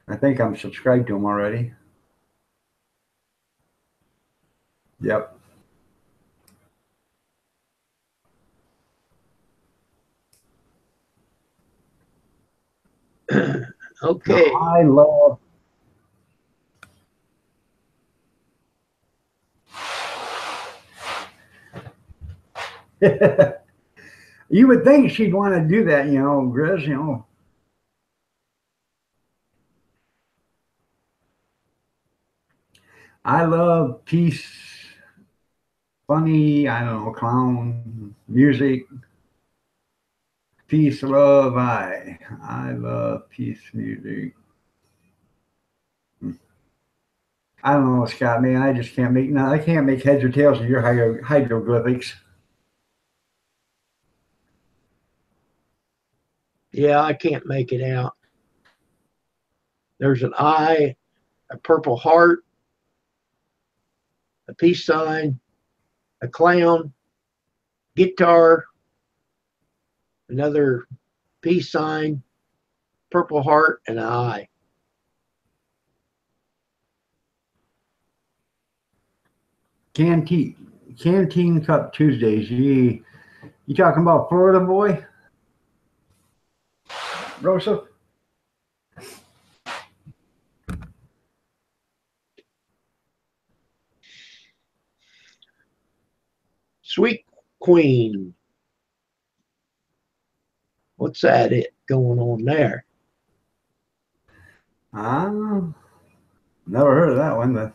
S3: I think I'm subscribed to him already. Yep.
S1: Okay.
S3: Now, I love. You would think she'd want to do that, Grizz, I love peace, funny, I don't know, clown, music, peace, love, I love peace, music. I don't know, Scott, man, I just can't make, I can't make heads or tails of your hieroglyphics.
S1: Yeah, I can't make it out. There's an eye, a purple heart, a peace sign, a clown, guitar, another peace sign, purple heart, and an eye.
S3: Canteen Cup Tuesdays. You talking about Florida boy? Rosa?
S1: Sweet Queen. What's that going on there?
S3: Never heard of that one, but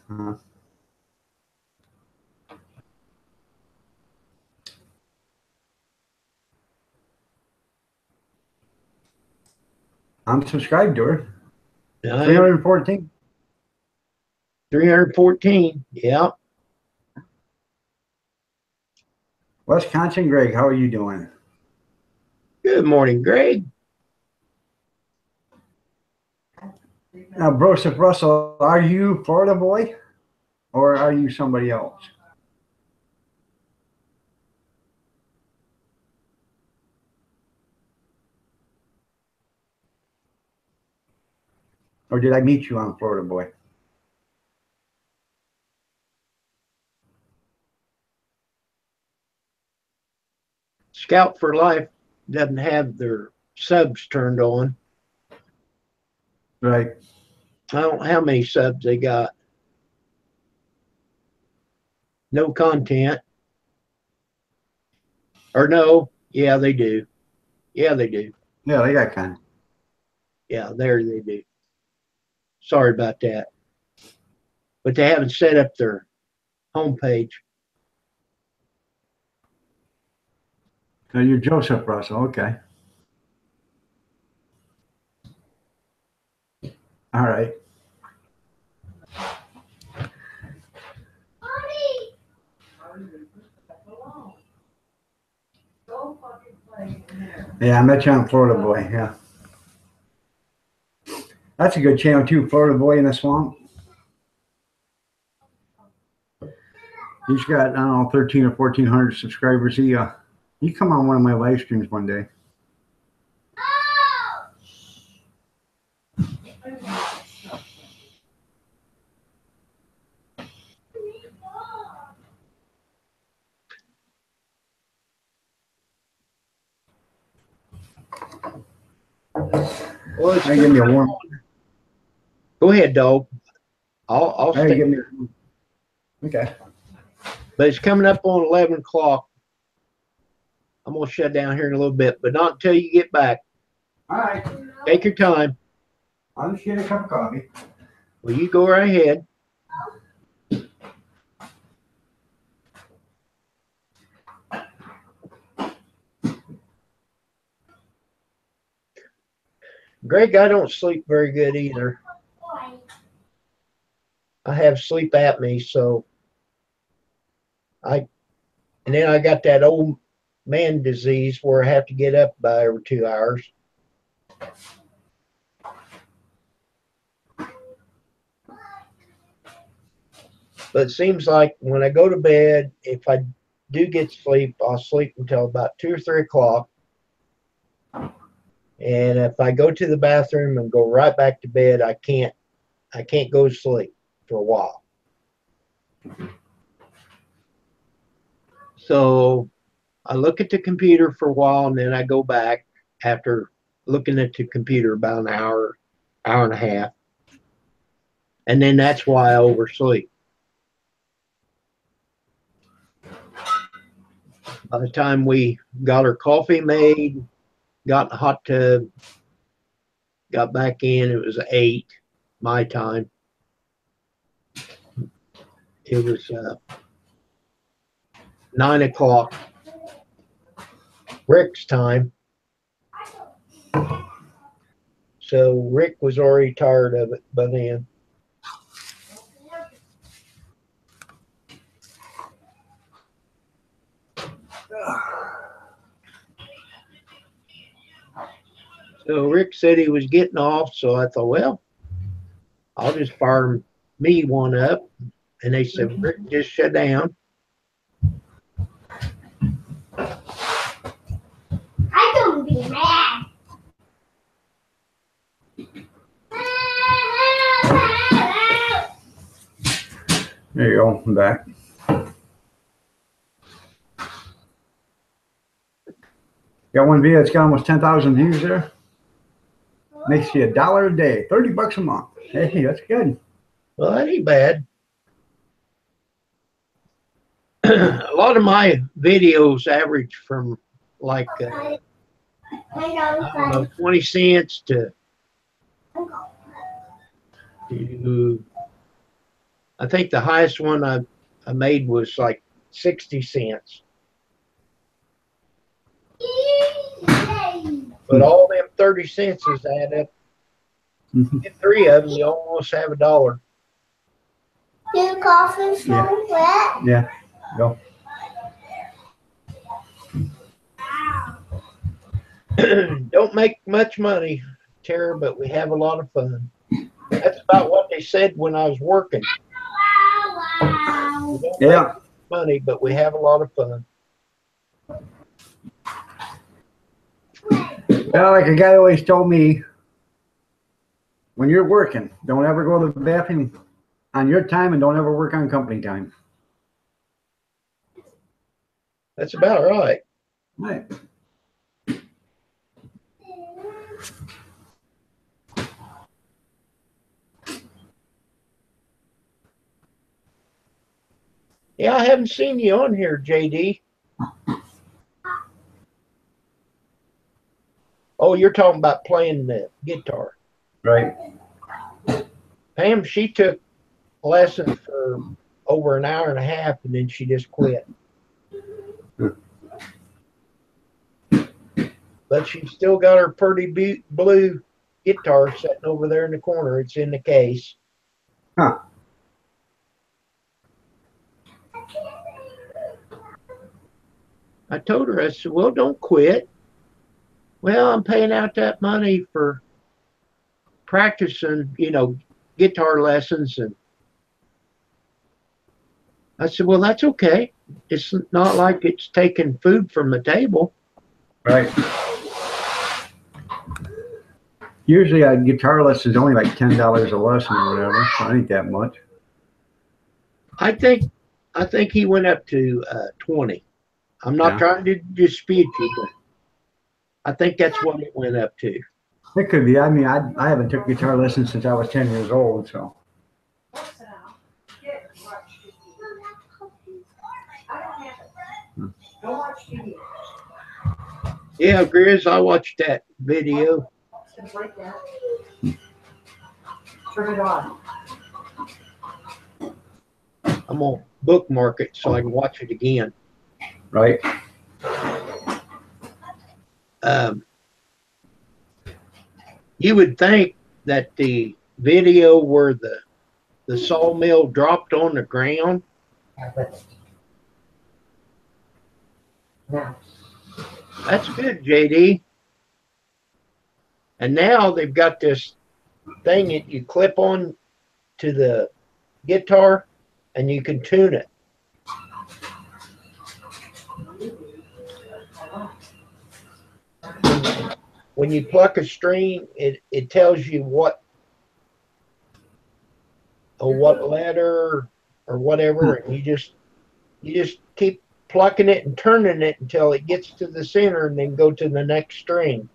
S3: I'm subscribed to her. 314.
S1: 314. Yeah.
S3: Wisconsin Greg, how are you doing?
S1: Good morning, Greg.
S3: Now, Broseph Russell, are you Florida boy or are you somebody else? Or did I meet you on Florida boy?
S1: Scout for Life doesn't have their subs turned on.
S3: Right.
S1: I don't know how many subs they got. No content. Or no. Yeah, they do. Yeah, they do.
S3: Yeah, they got kind.
S1: Yeah, there they do. Sorry about that. But they haven't set up their homepage.
S3: So you're Joseph Russell, okay. All right. Yeah, I met you on Florida boy, yeah. That's a good channel too, Florida Boy in the Swamp. He's got, I don't know, 13 or 1400 subscribers. He come on one of my live streams one day.
S1: Well,
S3: Hey, give me a warm.
S1: Go ahead, dog. I'll
S3: Hey,
S1: stay.
S3: give me. Okay.
S1: But it's coming up on 11 o'clock. I'm going to shut down here in a little bit, but not until you get back.
S3: All right.
S1: Take your time.
S3: I'll just get a cup of coffee.
S1: Well, you go right ahead. Greg, I don't sleep very good either. I have sleep apnea, so and then I got that old man disease where I have to get up by every 2 hours. But it seems like when I go to bed, if I do get sleep, I'll sleep until about 2 or 3 o'clock. And if I go to the bathroom and go right back to bed, I can't go to sleep for a while. So I look at the computer for a while, and then I go back after looking at the computer about an hour, hour and a half. And then that's why I oversleep. By the time we got our coffee made, got in the hot tub, got back in, it was 8 my time. It was 9 o'clock Rick's time. So Rick was already tired of it by then. So Rick said he was getting off, so I thought, well, I'll just fire me one up. And they said, Rick, just shut down.
S4: I don't be mad.
S3: There you go. I'm back. Got one video that's got almost 10,000 views there. Makes you $1 a day, $30 a month. Hey, that's good.
S1: Well, that ain't bad. A lot of my videos average from like I don't know, 20 cents to I think the highest one I made was like 60 cents. But all them 30 cents is add up. Get 3 of them, you almost have $1.
S4: Your coffee's so wet.
S3: Yeah. Go.
S1: Don't make much money, Tara, but we have a lot of fun. That's about what they said when I was working. We don't
S3: Yeah.
S1: make money, but we have a lot of fun.
S3: Well, like a guy always told me, when you're working, don't ever go to the bathroom on your time and don't ever work on company time.
S1: That's about right.
S3: Right.
S1: Yeah, I haven't seen you on here, JD. Oh, you're talking about playing the guitar.
S3: Right.
S1: Pam, she took lessons for over an hour and a half, and then she just quit. But she's still got her pretty blue guitar sitting over there in the corner. It's in the case.
S3: Huh.
S1: I told her, I said, well, don't quit. Well, I'm paying out that money for practicing, guitar lessons. And I said, well, that's okay. It's not like it's taking food from the table.
S3: Right. Usually a guitar lesson is only like $10 a lesson or whatever. So it ain't that much.
S1: I think he went up to 20. I'm not trying to dispute you, but I think that's what it went up to.
S3: It could be. I mean, I haven't took guitar lessons since I was 10 years old, so.
S2: Don't watch TV.
S1: Yeah, Grizz, I watched that video.
S2: Just like that. Turn it on.
S1: I'm gonna bookmark it so I can watch it again.
S3: Right.
S1: You would think that the video where the sawmill dropped on the ground,
S2: Now.
S1: that's good, JD. And now they've got this thing that you clip on to the guitar and you can tune it. When you pluck a string, it tells you what letter or whatever, and you just keep plucking it and turning it until it gets to the center and then go to the next string.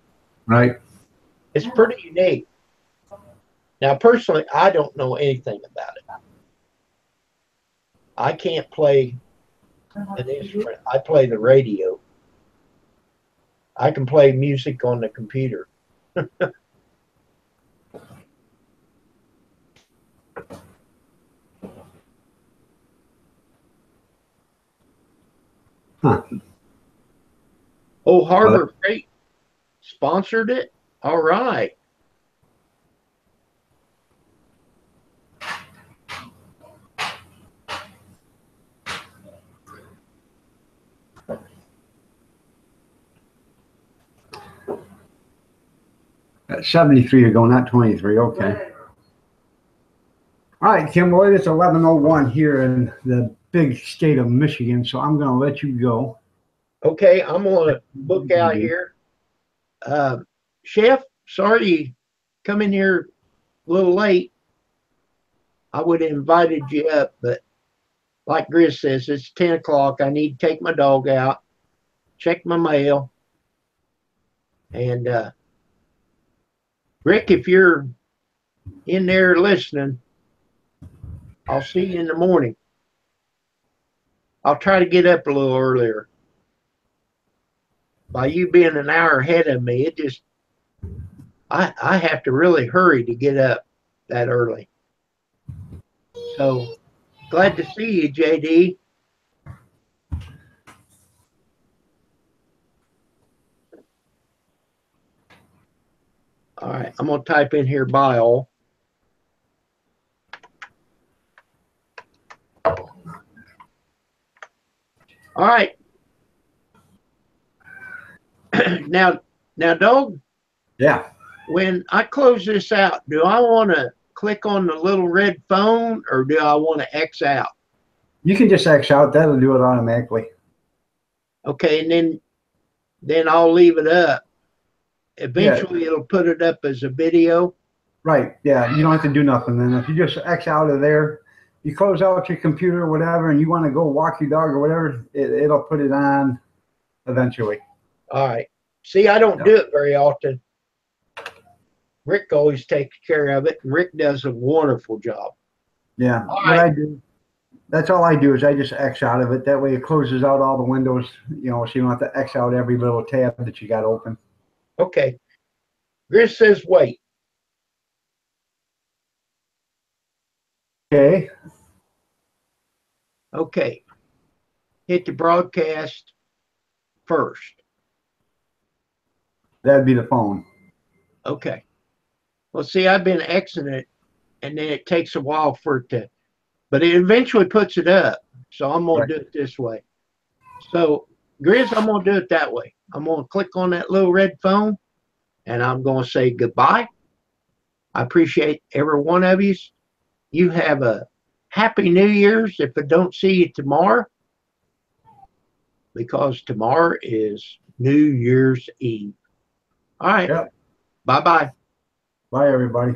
S3: Right.
S1: It's pretty unique. Now, personally, I don't know anything about it. I can't play an instrument. I play the radio. I can play music on the computer.
S3: Huh.
S1: Oh, Harbor Freight sponsored it? All right.
S3: At 73 to go, not 23. Okay. All right, Kimberly, it's 11:01 here in the big state of Michigan, so I'm going to let you go.
S1: Okay, I'm going to book out here. Chef, sorry you come in here a little late. I would have invited you up, but like Grizz says, it's 10 o'clock. I need to take my dog out, check my mail. And Rick, if you're in there listening, I'll see you in the morning. I'll try to get up a little earlier. By you being an hour ahead of me, it just, I have to really hurry to get up that early. So glad to see you, JD. All right, I'm going to type in here, bye all. All right. Now, dog,
S3: Yeah.
S1: when I close this out, do I want to click on the little red phone or do I want to X out?
S3: You can just X out. That'll do it automatically.
S1: Okay, and then I'll leave it up. Eventually, it'll put it up as a video.
S3: Right. Yeah. You don't have to do nothing then. If you just X out of there, you close out your computer or whatever, and you want to go walk your dog or whatever, it'll put it on eventually.
S1: All right. See, I don't do it very often. Rick always takes care of it, and Rick does a wonderful job.
S3: Yeah.
S1: All
S3: What
S1: right.
S3: I do, that's all I do is I just X out of it. That way it closes out all the windows, you know, so you don't have to X out every little tab that you got open.
S1: Okay. Grizz says wait.
S3: Okay.
S1: Okay. Hit the broadcast first.
S3: That'd be the phone.
S1: Okay. Well, see, I've been Xing it, and then it takes a while for it to, but it eventually puts it up. So I'm going to do it this way. So, Grizz, I'm going to do it that way. I'm going to click on that little red phone, and I'm going to say goodbye. I appreciate every one of you. You have a happy New Year's if I don't see you tomorrow, because tomorrow is New Year's Eve. All right.
S3: Yep.
S1: Bye-bye.
S3: Bye, everybody.